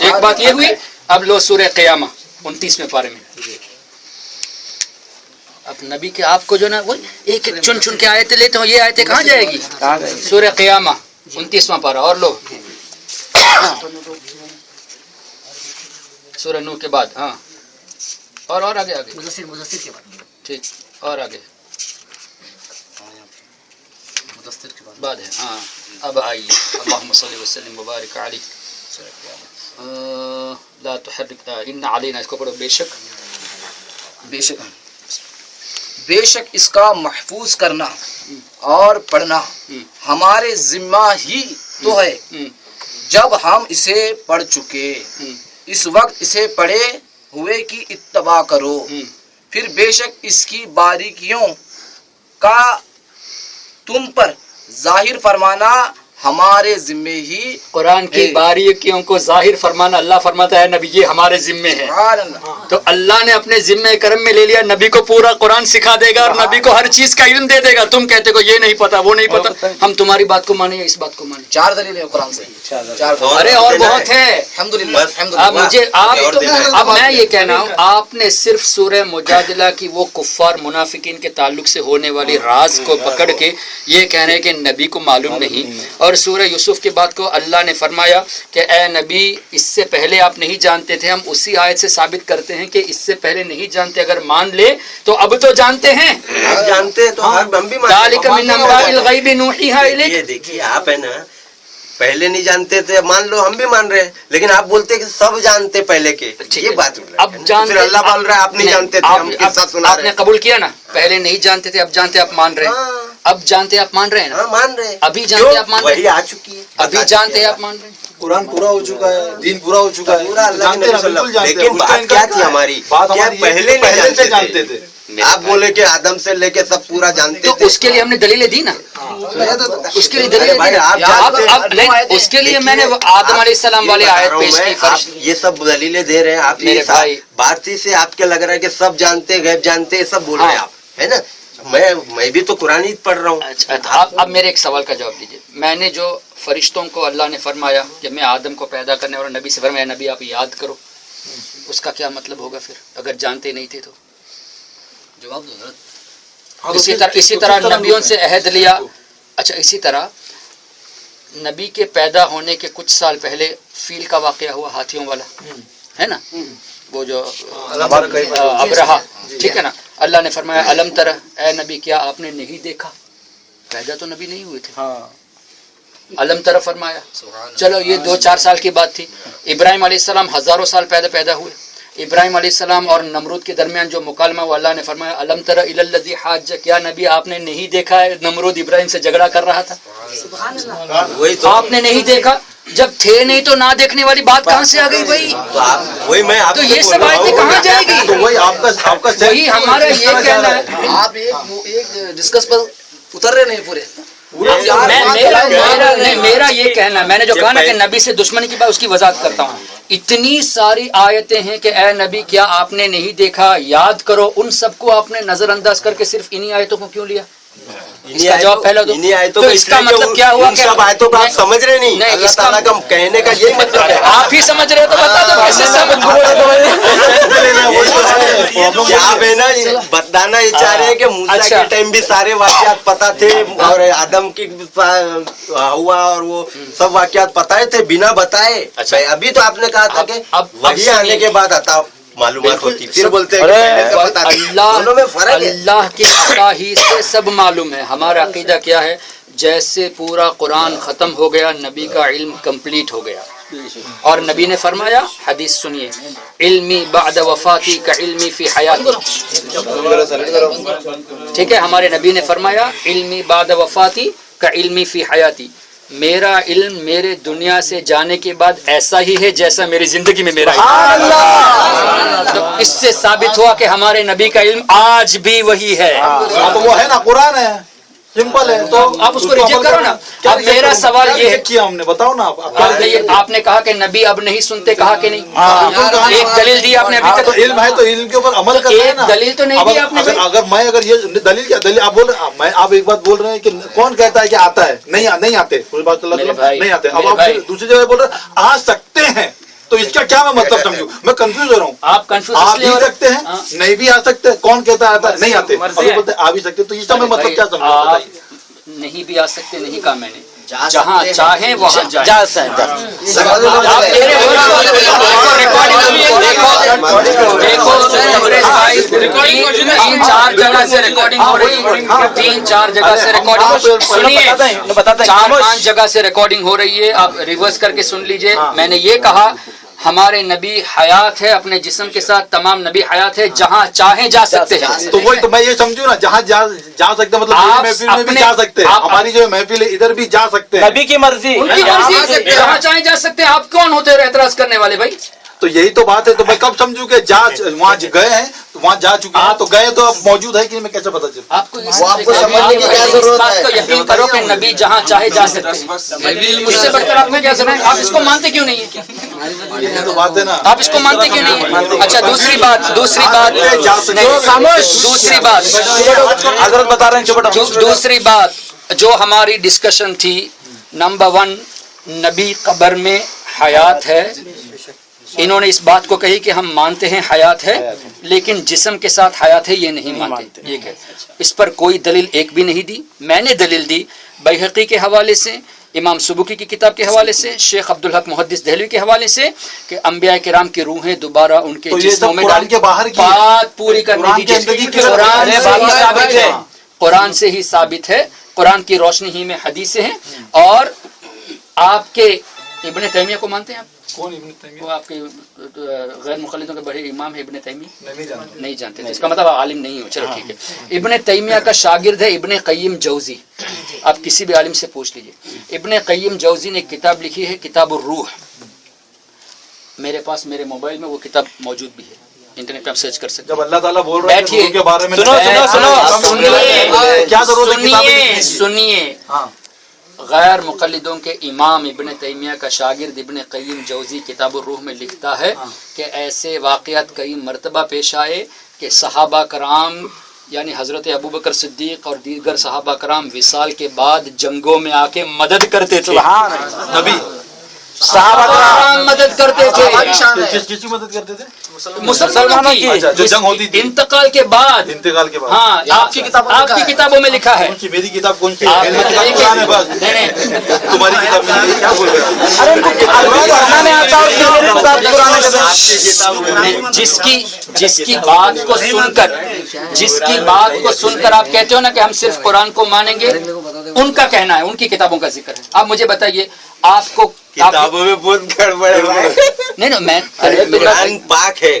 ایک بات یہ ہوئی۔ اب لو سورہ قیامہ 29ویں پارے میں، اب نبی کے آپ کو جو نا وہ ایک ایک چن کے آیتیں لیتے ہو، یہ آیتیں کہاں جائے گی؟ سورہ قیامہ 29واں پارہ، اور لو سورہ نوح کے بعد، ہاں اور آگے مدثر کے بعد، ٹھیک، اور آگے مدثر کے بعد ہے، ہاں اب آئیے، اللہم صلی وسلم مبارک علیہ، لا تحرک ان علینا، اس کو پڑھو، بے شک اس کا محفوظ کرنا اور پڑھنا ہمارے ذمہ ہی تو ہے جب ہم اسے پڑھ چکے، اس وقت اسے پڑھے ہوئے کی اتباع کرو، پھر بے شک اس کی باریکیوں کا تم پر ظاہر فرمانا ہمارے ذمے ہی۔ قرآن کی باریکیوں کو ظاہر فرمانا اللہ فرماتا ہے نبی یہ ہمارے ذمے ہے، تو اللہ نے اپنے ذمے کرم میں لے لیا، نبی کو پورا قرآن سکھا دے گا اور نبی کو ہر چیز کا علم دے دے گا۔ تم کہتے ہو یہ نہیں پتا وہ نہیں پتا، ہم تمہاری بات کو مانیں یا اس بات کو مانیں؟ 4 دلیل ہے قرآن سے، ارے اور بہت ہے۔ الحمدللہ۔ اب مجھے اب میں یہ کہنا ہوں، آپ نے صرف سورہ مجادلہ کی وہ کفار منافقین کے تعلق سے ہونے والی راز کو پکڑ کے یہ کہہ رہے ہیں کہ نبی کو معلوم نہیں، اور سورہ یوسف کی بات کو اللہ نے فرمایا کہ اے نبی اس سے پہلے آپ نہیں جانتے تھے، ہم اسی آیت سے ثابت کرتے ہیں کہ اس سے پہلے نہیں جانتے، اگر مان لے تو اب تو جانتے ہیں، جانتے تو ہم بھی ذالک من انباء الغیب نوحیہا الیک۔ یہ دیکھیے آپ ہے نا، پہلے نہیں جانتے تھے، مان لو ہم بھی مان رہے ہیں، لیکن آپ بولتے کہ سب جانتے پہلے کے، یہ بات اب جانتے، پھر اللہ بول رہا ہے آپ نہیں جانتے تھے، ہم کس ساتھ سنا آپ نے قبول کیا نا، پہلے نہیں جانتے تھے اب جانتے آپ مان رہے ہیں، اب جانتے آپ مان رہے ہیں نا، مان رہے ہیں، ابھی جانتے آپ مان رہے وہی ہیں، آ چکی ہے، ابھی جانتے آپ مان رہے ہیں، قرآن پورا ہو چکا ہے، دین پورا ہو چکا ہے، پورا اللہ کے جانتے نبی ہیں، صلی اللہ بالکل علیہ وسلم۔ جانتے ہیں، لیکن اس کا بات کیا انکار تھی ہماری، بات کیا ہماری پہلے یہ نہیں سے جانتے تھے؟ آپ بولے کہ آدم سے لے کے سب پورا جانتے تو تھے، اس کے لیے ہم نے دلیلیں دی نا، اس کے لیے دلیلیں بھائی دی آپ نا، جانتے اب نہیں، اس کے لیے میں نے وہ آدم علیہ السلام والی آیت پیش کی، آپ یہ سب دلیلیں دے رہے ہیں، آپ میرے یہ بھائی، بات سے آپ کے لگ رہا ہے کہ سب جانتے غیب جانتے سب بول رہے ہیں آپ، ہے نا؟ میں بھی تو قرآن ہی پڑھ رہا ہوں۔ اچھا اب میرے ایک سوال کا جواب دیجیے، میں نے جو فرشتوں کو اللہ نے فرمایا کہ میں آدم کو پیدا کرنے اور نبی سے فرمایا نبی آپ یاد کرو، اس کا کیا مطلب ہوگا پھر اگر جانتے نہیں تھے تو؟ جواب دو حضرت۔ اسی طرح نبیوں سے عہد لیا۔ اچھا اسی طرح نبی کے پیدا ہونے کے کچھ سال پہلے فیل کا واقعہ ہوا، ہاتھیوں والا، ہے نا، وہ جو ابرہا، ٹھیک ہے نا، اللہ نے فرمایا الم تر، اے نبی کیا آپ نے نہیں دیکھا؟ پیدا تو نبی نہیں ہوئے تھے، الم تر فرمایا۔ چلو یہ 2-4 سال کی بات تھی، ابراہیم علیہ السلام ہزاروں سال پیدا ہوئے، ابراہیم علیہ السلام اور نمرود کے درمیان جو مکالمہ وہ اللہ نے فرمایا الم تر الی الذی حاج، کیا نبی آپ نے نہیں دیکھا ہے نمرود ابراہیم سے جھگڑا کر رہا تھا؟ وہی تو آپ نے نہیں دیکھا؟ جب تھے نہیں تو نہ دیکھنے والی بات کہاں سے آ گئی بھائی؟ وہی میں آپ تو یہ سب آیتیں کہاں جائے گی؟ تو وہی آپ کا وہی ہمارا یہ کہنا ہے. آپ ایک ڈسکس پر اتر رہے نہیں پورے. میرا یہ کہنا ہے، میں نے جو کہا نا کہ نبی سے دشمنی کی بات، اس کی وضاحت کرتا ہوں. اتنی ساری آیتیں ہیں کہ اے نبی کیا آپ نے نہیں دیکھا، یاد کرو. ان سب کو آپ نے نظر انداز کر کے صرف انہی آیتوں کو کیوں لیا؟ اس کا جواب پہلا دو. تو اس کا مطلب کیا ہوا کہ سب آیتوں کو آپ سمجھ رہے نہیں. اللہ تعالیٰ کا کہنے کا یہی مطلب ہے. آپ ہی سمجھ رہے تو بتا دو کیسے سب آپ ہے نا بتانا یہ چاہ رہے ہیں کہ موسیٰ کے ٹائم بھی سارے واقعات پتا تھے اور آدم کی ہوا اور وہ سب واقعات پتائے تھے بنا بتائے. ابھی تو آپ نے کہا تھا کہ وحی آنے کے بعد آتا معلومات ہوتی، پھر بولتے ہیں اللہ کے عطا ہی سے سب معلوم ہے. ہمارا عقیدہ کیا ہے؟ جیسے پورا قرآن ختم ہو گیا، نبی کا علم کمپلیٹ ہو گیا. اور نبی نے فرمایا، حدیث سنیے، علمی بعد وفاتی کا علمی فی حیاتی. ٹھیک ہے، ہمارے نبی نے فرمایا علمی بعد وفاتی کا علمی فی حیاتی. میرا علم میرے دنیا سے جانے کے بعد ایسا ہی ہے جیسا میری زندگی میں میرا علم. تو اس سے ثابت ہوا کہ ہمارے نبی کا علم آج بھی وہی ہے. وہ ہے نا قرآن ہے، سمپل ہے. تو آپ اس کو ریجیکٹ کرو نا. اب میرا سوال یہ ہے، کیا ہم نے بتاؤ نا. آپ نے کہا کہ نبی اب نہیں سنتے، کہا کہ نہیں؟ ایک دلیل دی آپ نے ابھی تک. علم ہے تو علم کے اوپر عمل کرنا ہے نا. دلیل تو نہیں دی آپ نے. اگر یہ دلیل کیا دلیل آپ بول رہے ہیں، آپ ایک بات بول رہے ہیں کہ کون کہتا ہے کہ آتا ہے؟ نہیں آتے، نہیں آتے. اب آپ دوسری جگہ بول رہے ہیں آ سکتے ہیں. تو اس کا کیا میں مطلب سمجھوں؟ میں کنفیوز ہو رہا ہوں. آپ کنفیوز آ بھی سکتے ہیں، نہیں بھی آ سکتے. کون کہتا ہے آتا ہے؟ نہیں آتے. بولتے آ بھی سکتے. تو اس کا میں مطلب کیا سمجھوں؟ نہیں بھی آ سکتے، نہیں کہا میں نے. جہاں چاہیں وہاں جائیں. تین چار جگہ سے ریکارڈنگ ہو رہی ہے، 3-4 جگہ سے ریکارڈنگ. سنیے، 4-5 جگہ سے ریکارڈنگ ہو رہی ہے. آپ ریورس کر کے سن لیجئے. میں نے یہ کہا ہمارے نبی حیات ہے، اپنے جسم کے ساتھ تمام نبی حیات ہے، جہاں چاہیں جا سکتے ہیں. تو وہی تو میں یہ سمجھوں نا، جہاں جا سکتے مطلب محفل میں بھی جا سکتے ہیں. ہماری جو محفل ہے ادھر بھی جا سکتے ہیں. نبی کی مرضی، ان کی مرضی، جہاں چاہیں جا سکتے ہیں. آپ کون ہوتے ہیں اعتراض کرنے والے بھائی؟ تو یہی تو بات ہے. تو میں کب سمجھوں کہ وہاں گئے ہیں، وہاں جا چکے ہیں. تو گئے تو اب موجود ہے کہ میں کیسے پتا چلے؟ آپ کو سمجھنے کی کیا ضرورت ہے؟ اس بات کو یقین کرو کہ نبی جہاں چاہے جا سکتے ہیں. مجھ سے بڑھ کر آپ میں کیا سمجھیں؟ آپ اس کو مانتے کیوں نہیں ہیں؟ یہ تو بات ہے نا. آپ اس کو مانتے کیوں نہیں ہیں؟ اچھا دوسری بات حضرت بتا رہے ہیں. دوسری بات جو ہماری ڈسکشن تھی، نمبر 1 نبی قبر میں حیات ہے. انہوں نے اس بات کو کہی کہ ہم مانتے ہیں حیات ہے، لیکن جسم کے ساتھ حیات ہے یہ نہیں مانتے. یہ کہ اس پر کوئی دلیل ایک بھی نہیں دی. میں نے دلیل دی بیہقی کے حوالے سے، امام سبکی کی کتاب کے حوالے سے، شیخ عبدالحق محدث دہلوی کے حوالے سے، کہ انبیاء کرام کی روحیں دوبارہ ان کے جسموں میں ڈال کے باہر کی بات پوری کرنے دیجیے. قرآن سے ہی ثابت ہے، قرآن سے ہی ثابت ہے، قرآن کی روشنی ہی میں حدیثیں ہیں. اور آپ کے ابن تیمیہ کو مانتے ہیں آپ؟ کون ابن تیمیہ؟ وہ آپ کے غیر مقلدوں کے بڑے امام ہے ابن تیمیہ. نہیں جانتے، اس کا مطلب عالم نہیں ہو. چلو ٹھیک ہے. ابن تیمیہ کا شاگرد ہے ابن قیم جوزی. آپ کسی بھی عالم سے پوچھ لیجئے. ابن قیم جوزی نے ایک کتاب لکھی ہے کتاب الروح. میرے پاس میرے موبائل میں وہ کتاب موجود بھی ہے، انٹرنیٹ پہ آپ سرچ کر سکتے. جب اللہ تعالیٰ بول رہے ہیں کے بارے میں سنیے. غیر مقلدوں کے امام ابن تیمیہ کا شاگرد ابن قیم جوزی کتاب الروح میں لکھتا ہے کہ ایسے واقعات کئی مرتبہ پیش آئے کہ صحابہ کرام یعنی حضرت ابوبکر صدیق اور دیگر صحابہ کرام وصال کے بعد جنگوں میں آ کے مدد کرتے تھے. نبی صحابہ کرام مدد کرتے تھے. کس کی مدد کرتے تھے؟ مسلمانوں کی. جو جنگ ہوتی تھی انتقال کے بعد. ہاں آپ کی کتابوں میں لکھا ہے. میری کتاب کون سی ہے؟ تمہاری کتاب میں کیا بول رہے ہیں؟ جس کی بات کو سن کر آپ کہتے ہو نا کہ ہم صرف قرآن کو مانیں گے، ان کا کہنا ہے، ان کی کتابوں کا ذکر ہے. آپ مجھے بتائیے آپ کو کتابوں میں بہت گڑبڑ ہے. نہیں میں قرآن پاک ہے،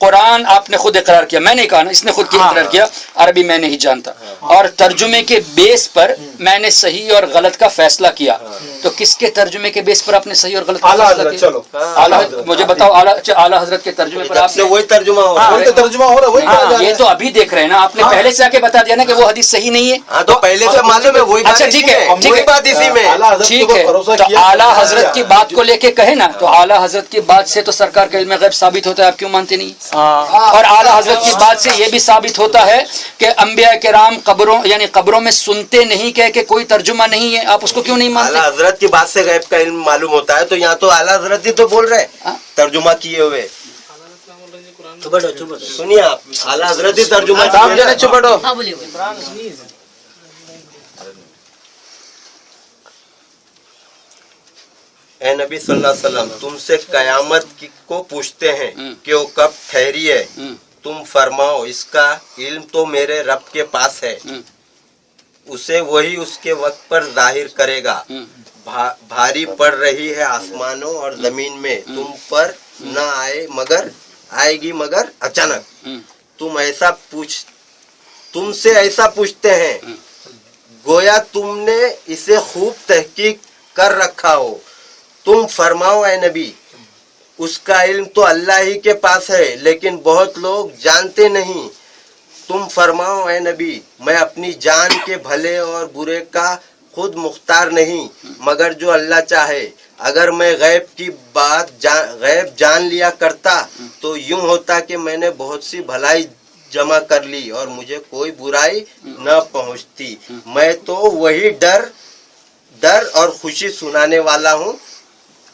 قرآن آپ نے خود اقرار کیا، میں نے کہا نا، اس نے خود کی اقرار کیا عربی میں نہیں جانتا، اور ترجمے کے بیس پر میں نے صحیح اور غلط کا فیصلہ کیا، تو کس کے ترجمے کے بیس پر آپ نے صحیح اور غلط کا فیصلہ کیا؟ چلو مجھے بتاؤ، اعلیٰ حضرت کے ترجمے پر آپ نے وہی ترجمہ ہو رہا ہے، ترجمہ ہو رہا ہے، یہ تو ابھی دیکھ رہے ہیں نا، آپ نے پہلے سے آ کے بتا دیا نا کہ وہ حدیث صحیح نہیں ہے. ہاں تو پہلے سے معلوم ہے وہی اچھا ٹھیک ہے، وہی بات اسی میں ٹھیک ہے، تو اعلیٰ حضرت کی بات کو لے کے کہے نا، تو اعلیٰ حضرت کی بات سے تو سرکار کا علم غیب ثابت ہوتا ہے، آپ کیوں مانتے نہیں؟ اور اعلیٰ حضرت کی بات سے یہ بھی ثابت ہوتا ہے کہ انبیاء کرام قبروں یعنی قبروں میں سنتے نہیں کہہ کے کوئی ترجمہ نہیں ہے، آپ اس کو کیوں نہیں مانتے؟ اعلیٰ حضرت کی بات سے غیب کا علم معلوم ہوتا ہے، تو یہاں تو اعلیٰ حضرت ہی تو بول رہے ہیں ترجمہ کیے ہوئے. سنیے آپ، اعلیٰ حضرت ہی ترجمہ ہاں بولیے. اے نبی صلی اللہ علیہ وسلم، تم سے قیامت کو پوچھتے ہیں کہ وہ کب ٹھہری ہے، تم فرماؤ اس کا علم تو میرے رب کے پاس ہے، اسے وہی اس کے وقت پر ظاہر کرے گا. بھاری پڑ رہی ہے آسمانوں اور زمین میں، تم پر نہ آئے گی مگر اچانک. تم سے ایسا پوچھتے ہیں گویا تم نے اسے خوب تحقیق کر رکھا ہو. تم فرماؤ اے نبی اس کا علم تو اللہ ہی کے پاس ہے لیکن بہت لوگ جانتے نہیں. تم فرماؤ اے نبی میں اپنی جان کے بھلے اور برے کا خود مختار نہیں مگر جو اللہ چاہے. اگر میں غیب جان لیا کرتا تو یوں ہوتا کہ میں نے بہت سی بھلائی جمع کر لی اور مجھے کوئی برائی نہ پہنچتی. میں تو وہی ڈر اور خوشی سنانے والا ہوں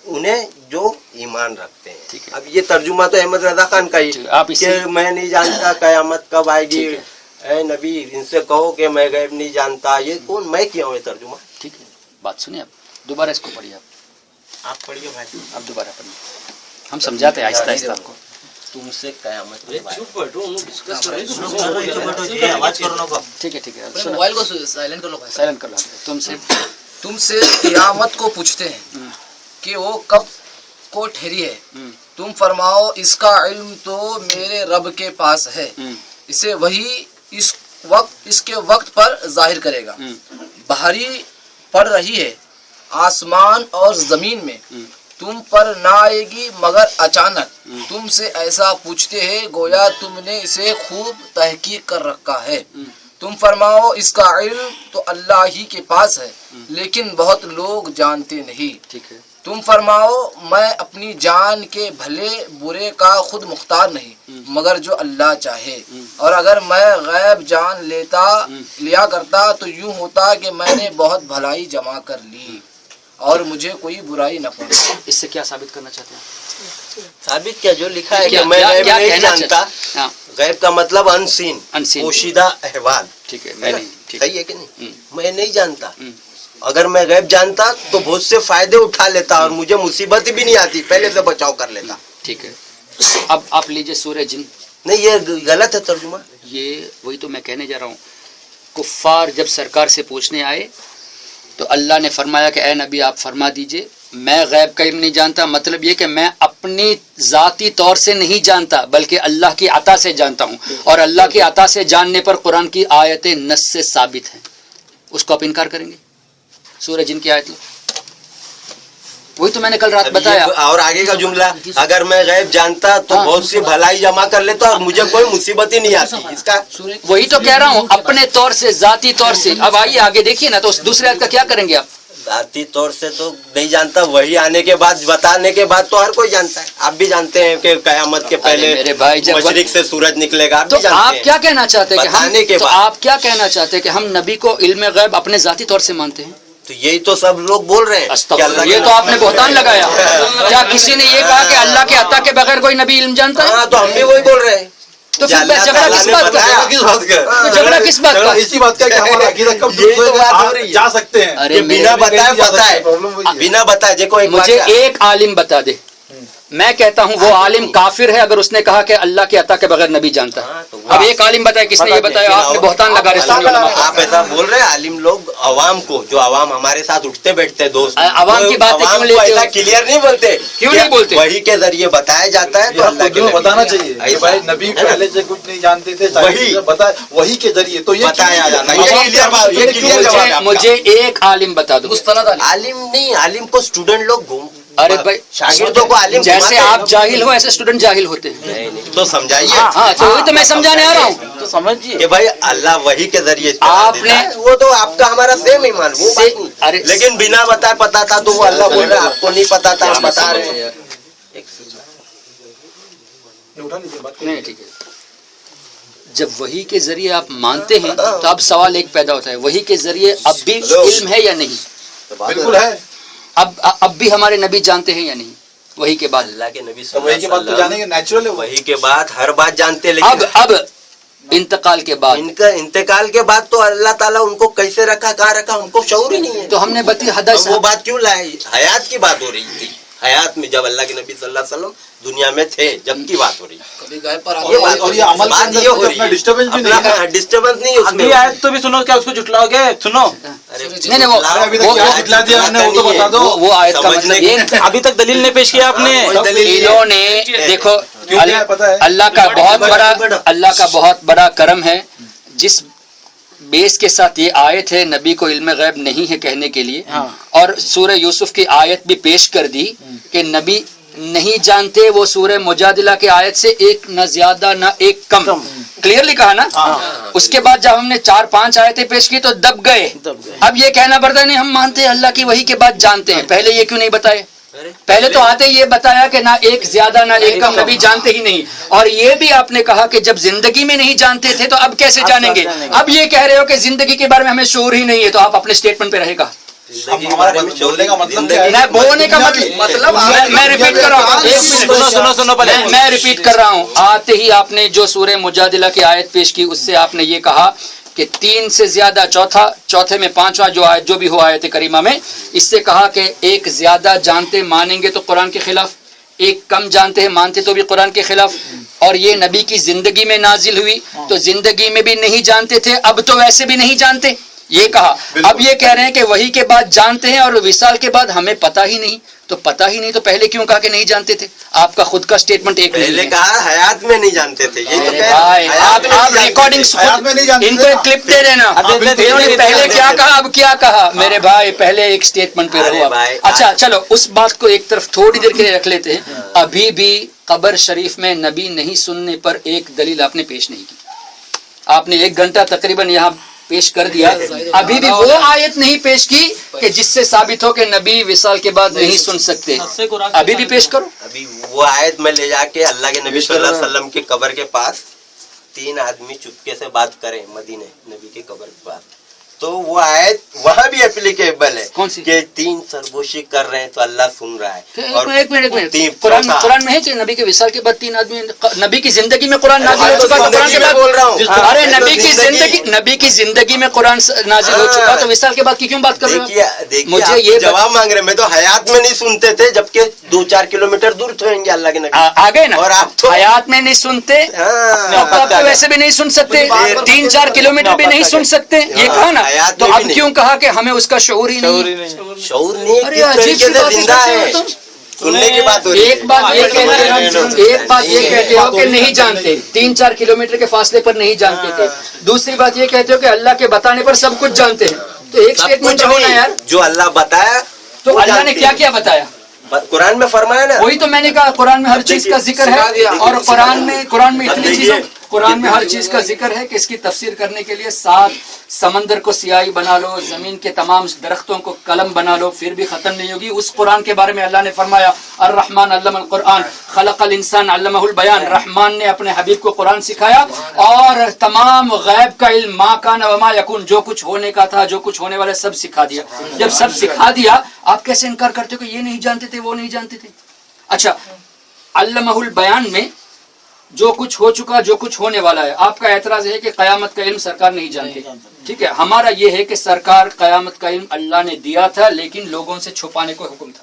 انہیں جو ایمان رکھتے ہیں. اب یہ ترجمہ تو احمد رضا خان کا ہی کہ میں نہیں جانتا قیامت کب آئے گی، اے نبی ان سے کہو کہ میں غیب نہیں جانتا. یہ کون میں کیا ہوں یہ ترجمہ؟ ٹھیک ہے، بات سنیں آپ دوبارہ اس کو پڑھیے. آپ پڑھیے بھائی، آپ دوبارہ پڑھیے، ہم سمجھاتے ہیں آہستہ آہستہ آپ کو. تم سے قیامت ٹھیک ہے ٹھیک ہے، موبائل کو سائلنٹ کر لو. سائلنٹ کر لو. تم سے قیامت کو پوچھتے ہیں کہ وہ کب کو ٹھہری ہے، تم فرماؤ اس کا علم تو میرے رب کے پاس ہے، اسے وہی اس کے وقت پر ظاہر کرے گا. بھاری پڑ رہی ہے آسمان اور زمین میں، تم پر نہ آئے گی مگر اچانک. تم سے ایسا پوچھتے ہیں گویا تم نے اسے خوب تحقیق کر رکھا ہے. تم فرماؤ اس کا علم تو اللہ ہی کے پاس ہے لیکن بہت لوگ جانتے نہیں. ٹھیک ہے. تم فرماؤ میں اپنی جان کے بھلے برے کا خود مختار نہیں مگر جو اللہ چاہے. اور اگر میں غیب جان لیا کرتا تو یوں ہوتا کہ میں نے بہت بھلائی جمع کر لی اور مجھے کوئی برائی نہ پہنچی. اس سے کیا ثابت کرنا چاہتے ہیں؟ ثابت کیا جو لکھا ہے کہ میں غیب نہیں جانتا. غیب کا مطلب انسین، پوشیدہ احوال. ٹھیک ہے، صحیح ہے کہ نہیں؟ میں نہیں جانتا. اگر میں غیب جانتا تو بہت سے فائدے اٹھا لیتا اور مجھے مصیبت بھی نہیں آتی، پہلے سے بچاؤ کر لیتا. ٹھیک ہے، اب آپ لیجئے سورہ جن. نہیں یہ غلط ہے ترجمہ. یہ وہی تو میں کہنے جا رہا ہوں. کفار جب سرکار سے پوچھنے آئے تو اللہ نے فرمایا کہ اے نبی آپ فرما دیجئے میں غیب کا علم نہیں جانتا، مطلب یہ کہ میں اپنی ذاتی طور سے نہیں جانتا بلکہ اللہ کی عطا سے جانتا ہوں، اور اللہ کی عطا سے جاننے پر قرآن کی آیتیں نص سے ثابت ہیں. اس کو آپ انکار کریں گے؟ سورہ جن کی آیت لو، وہی تو میں نے کل رات بتایا. اور آگے کا جملہ اگر میں غیب جانتا تو بہت سی بھلائی جمع کر لیتا اور مجھے کوئی مصیبت ہی نہیں آتی. اس کا وہی تو کہہ رہا ہوں، اپنے طور سے ذاتی طور سے. اب آئیے آگے دیکھیے نا، تو اس دوسرے آیت کا کیا کریں گے آپ؟ ذاتی طور سے تو نہیں جانتا، وہی آنے کے بعد بتانے کے بعد تو ہر کوئی جانتا ہے. آپ بھی جانتے ہیں کہ قیامت کے پہلے میرے بھائی مشرق سے سورج نکلے گا. تو آپ کیا کہنا چاہتے ہیں کہ آپ کیا کہنا چاہتے ہیں کہ ہم نبی کو علم غیب اپنے ذاتی طور سے مانتے ہیں؟ تو یہی تو سب لوگ بول رہے ہیں. یہ تو آپ نے بہتان لگایا. کیا کسی نے یہ کہا کہ اللہ کے عطا کے بغیر کوئی نبی علم جانتا ہے؟ ہاں تو ہم بھی وہی بول رہے ہیں. تو پھر جھگڑا کس بات کا؟ جھگڑا کس بات کا؟ اسی بات کا کہ ہمارا عقیدہ کب جا سکتے ہیں بنا بتائے پتہ ہے، بنا بتائے. دیکھو مجھے ایک عالم بتا دے میں کہتا ہوں وہ عالم کافر ہے اگر اس نے کہا کہ اللہ کے عطا کے بغیر نبی جانتا ہے. اب ایک عالم بتائے کس نے یہ بتایا؟ آپ نے بہتان لگا رہے. آپ ایسا بول رہے ہیں عالم لوگ عوام کو، جو عوام ہمارے ساتھ اٹھتے بیٹھتے دوست، عوام کی باتیں کیوں لیتے ہو؟ کلیئر نہیں بولتے، کیوں نہیں بولتے؟ وہی کے ذریعے بتایا جاتا ہے تو اللہ کے بتانا چاہیے بھائی نبی پہلے سے کچھ نہیں جانتے تھے، وہی کے ذریعے تو یہ بتایا جاتا ہے. مجھے ایک عالم بتا دو. عالم نہیں، عالم کو اسٹوڈنٹ لوگ ارے بھائی شاگردوں کو عالم جیسے آپ جاہل ہو ایسے اسٹوڈنٹ جاہل ہوتے ہیں. تو سمجھائیے. ہاں تو وہی تو میں سمجھانے آ رہا ہوں. تو سمجھیے کہ بھائی اللہ وہی کے ذریعے آپ نے وہ تو آپ کا ہمارا سیم ایمان، وہ بات نہیں، لیکن بنا بتائے پتا تھا تو وہ اللہ بول رہا ہے آپ کو نہیں پتا تھا، آپ بتا رہے ہیں. نہیں ٹھیک ہے. جب وہی کے ذریعے آپ مانتے ہیں تو اب سوال ایک پیدا ہوتا ہے، وہی کے ذریعے اب بھی علم ہے یا نہیں؟ بالکل ہے. اب بھی ہمارے نبی جانتے ہیں یا نہیں وہی کے بعد؟ اللہ کے نبی وہی کے بعد تو جانے گے، نیچرل ہے. وہی کے بعد ہر بات جانتے ہیں، لیکن اب انتقال کے بعد، ان کا انتقال کے بعد تو اللہ تعالیٰ ان کو کیسے رکھا، کہاں رکھا، ان کو شعور ہی نہیں ہے. تو ہم نے حدث وہ بات کیوں لائے؟ حیات کی بات ہو رہی تھی، حیات میں جب اللہ کے نبی صلی اللہ علیہ وسلم دنیا میں تھے جب کی بات ہو رہی ہے. کبھی گائے پر اور یہ عمل کے اندر اپنا ڈسٹربنس بھی نہیں ہے. ڈسٹربنس نہیں اس میں. ابھی آیت تو بھی سنو، کیا اس کو جھٹلاؤ گے؟ سنو نہیں ابھی تک کیا دکھلا دیا ہم نے وہ تو بتا دو. وہ آیت کا مطلب یہ ابھی تک دلیل نہیں پیش کیا آپ نے. انہوں نے دیکھو اللہ کا بہت بڑا کرم ہے جس بیس کے ساتھ یہ آیت ہے نبی کو علم غیب نہیں ہے کہنے کے لیے، اور سورہ یوسف کی آیت بھی پیش کر دی کہ نبی نہیں جانتے، وہ سورہ مجادلہ کی آیت سے ایک نہ زیادہ نہ ایک کم، کلیئرلی کہا نا. اس کے بعد جب ہم نے 4-5 آیتیں پیش کی تو دب گئے. اب یہ کہنا پڑتا ہے نہیں ہم مانتے ہیں اللہ کی وحی کے بعد جانتے ہیں. پہلے یہ کیوں نہیں بتائے؟ پہلے تو آتے یہ بتایا کہ نہ ایک زیادہ نہ ایک کم، نبی جانتے ہی نہیں. اور یہ بھی آپ نے کہا کہ جب زندگی میں نہیں جانتے تھے تو اب کیسے جانیں گے؟ اب یہ کہہ رہے ہو کہ زندگی کے بارے میں ہمیں شعور ہی نہیں ہے، تو آپ اپنے اسٹیٹمنٹ پہ رہے گا. بولنے کا مطلب بولنے کا مطلب میں ریپیٹ کر رہا ہوں، میں ریپیٹ کر رہا ہوں. آتے ہی آپ نے جو سورہ مجادلہ کی آیت پیش کی اس سے آپ نے یہ کہا کہ 3 سے زیادہ چوتھے میں 5واں جو آیت جو بھی ہو آیت کریمہ میں، اس سے کہا کہ ایک زیادہ جانتے مانیں گے تو قرآن کے خلاف، ایک کم جانتے ہیں مانتے تو بھی قرآن کے خلاف. اور یہ نبی کی زندگی میں نازل ہوئی تو زندگی میں بھی نہیں جانتے تھے، اب تو ویسے بھی نہیں جانتے، یہ کہا. اب یہ کہہ رہے ہیں کہ وہی کے بعد جانتے ہیں اور وصال کے بعد ہمیں پتہ ہی نہیں. تو پتہ ہی نہیں تو پہلے کیوں کہا کہ نہیں جانتے تھے؟ آپ کا خود کا اسٹیٹمنٹ ایک پہلے کہا حیات میں نہیں جانتے تھے. آپ ریکارڈنگ ان کو ایک کلپ دے دینا، پہلے کیا کہا اب کیا کہا. میرے بھائی پہلے ایک اسٹیٹمنٹ پہ رہو. اچھا چلو اس بات کو ایک طرف تھوڑی دیر کے لیے رکھ لیتے ہیں. ابھی بھی قبر شریف میں نبی نہیں سننے پر ایک دلیل آپ نے پیش نہیں کی. آپ نے 1 گھنٹہ تقریباً یہاں پیش کر دیا، ابھی بھی وہ آیت نہیں پیش کی کہ جس سے ثابت ہو کہ نبی وصال کے بعد نہیں سن سکتے. ابھی بھی پیش کرو. ابھی وہ آیت میں لے جا کے اللہ کے نبی صلی اللہ علیہ وسلم کی قبر کے پاس 3 آدمی چپکے سے بات کریں مدینے نبی کی قبر کے پاس، تو وہ آیت وہاں بھی اپلیکیبل ہے. کون سی؟ کہ 3 سرگوشی کر رہے ہیں تو اللہ سن رہا ہے. اور ایک منٹ قرآن میں ہے کہ نبی کے وصال کے بعد 3 آدمی نبی کی زندگی میں قرآن نازل ہو چکا تو قرآن کے بعد بول رہا ہوں. ارے نبی کی زندگی میں قرآن نازل ہو چکا تو وصال کے بعد کی کیوں بات کر رہے ہو؟ مجھے یہ جواب مانگ رہے. میں تو حیات میں نہیں سنتے تھے جبکہ 2-4 کلومیٹر دور تھے اللہ کے نبی. آگے نا، اور آپ تو حیات میں نہیں سنتے اب تو ویسے بھی نہیں سن سکتے، 3-4 کلومیٹر بھی نہیں سن سکتے، یہ کہا نا. تو اب کیوں کہا کہ ہمیں اس کا شعور ہی نہیں؟ شعور نہیں، کس طریقے سے زندہ ہے سننے کی بات ہو رہی ہے. ایک بات یہ کہتے ہو کہ نہیں جانتے، 3-4 کلومیٹر کے فاصلے پر نہیں جانتے تھے. دوسری بات یہ کہتے ہو کہ اللہ کے بتانے پر سب کچھ جانتے ہیں. تو ایک اسٹیٹمنٹ ہونا یار، جو اللہ بتایا تو اللہ نے کیا کیا بتایا قرآن میں فرمایا نا. وہی تو میں نے کہا قرآن میں ہر چیز کا ذکر ہے، اور قرآن میں اتنی چیزیں، قرآن میں ہر چیز کا ذکر ہے کہ اس کی تفسیر کرنے کے لیے 7 سمندر کو سیاہی بنا لو، زمین کے تمام درختوں کو قلم بنا لو، پھر بھی ختم نہیں ہوگی. اس قرآن کے بارے میں اللہ نے فرمایا الرحمن علم القرآن خلق الانسان علمہ البیان. رحمان نے اپنے حبیب کو قرآن سکھایا اور تمام غیب کا علم ما کان و ما یکون، جو کچھ ہونے کا تھا جو کچھ ہونے والا سب سکھا دیا. جب سب سکھا دیا آپ کیسے انکار کرتے ہو کہ یہ نہیں جانتے تھے وہ نہیں جانتے تھے؟ اچھا علمہ البیان میں جو کچھ ہو چکا جو کچھ ہونے والا ہے، آپ کا اعتراض ہے کہ قیامت کا علم سرکار نہیں جانتے. ٹھیک ہے، ہمارا یہ ہے کہ سرکار قیامت کا علم اللہ نے دیا تھا لیکن لوگوں سے چھپانے کو حکم تھا.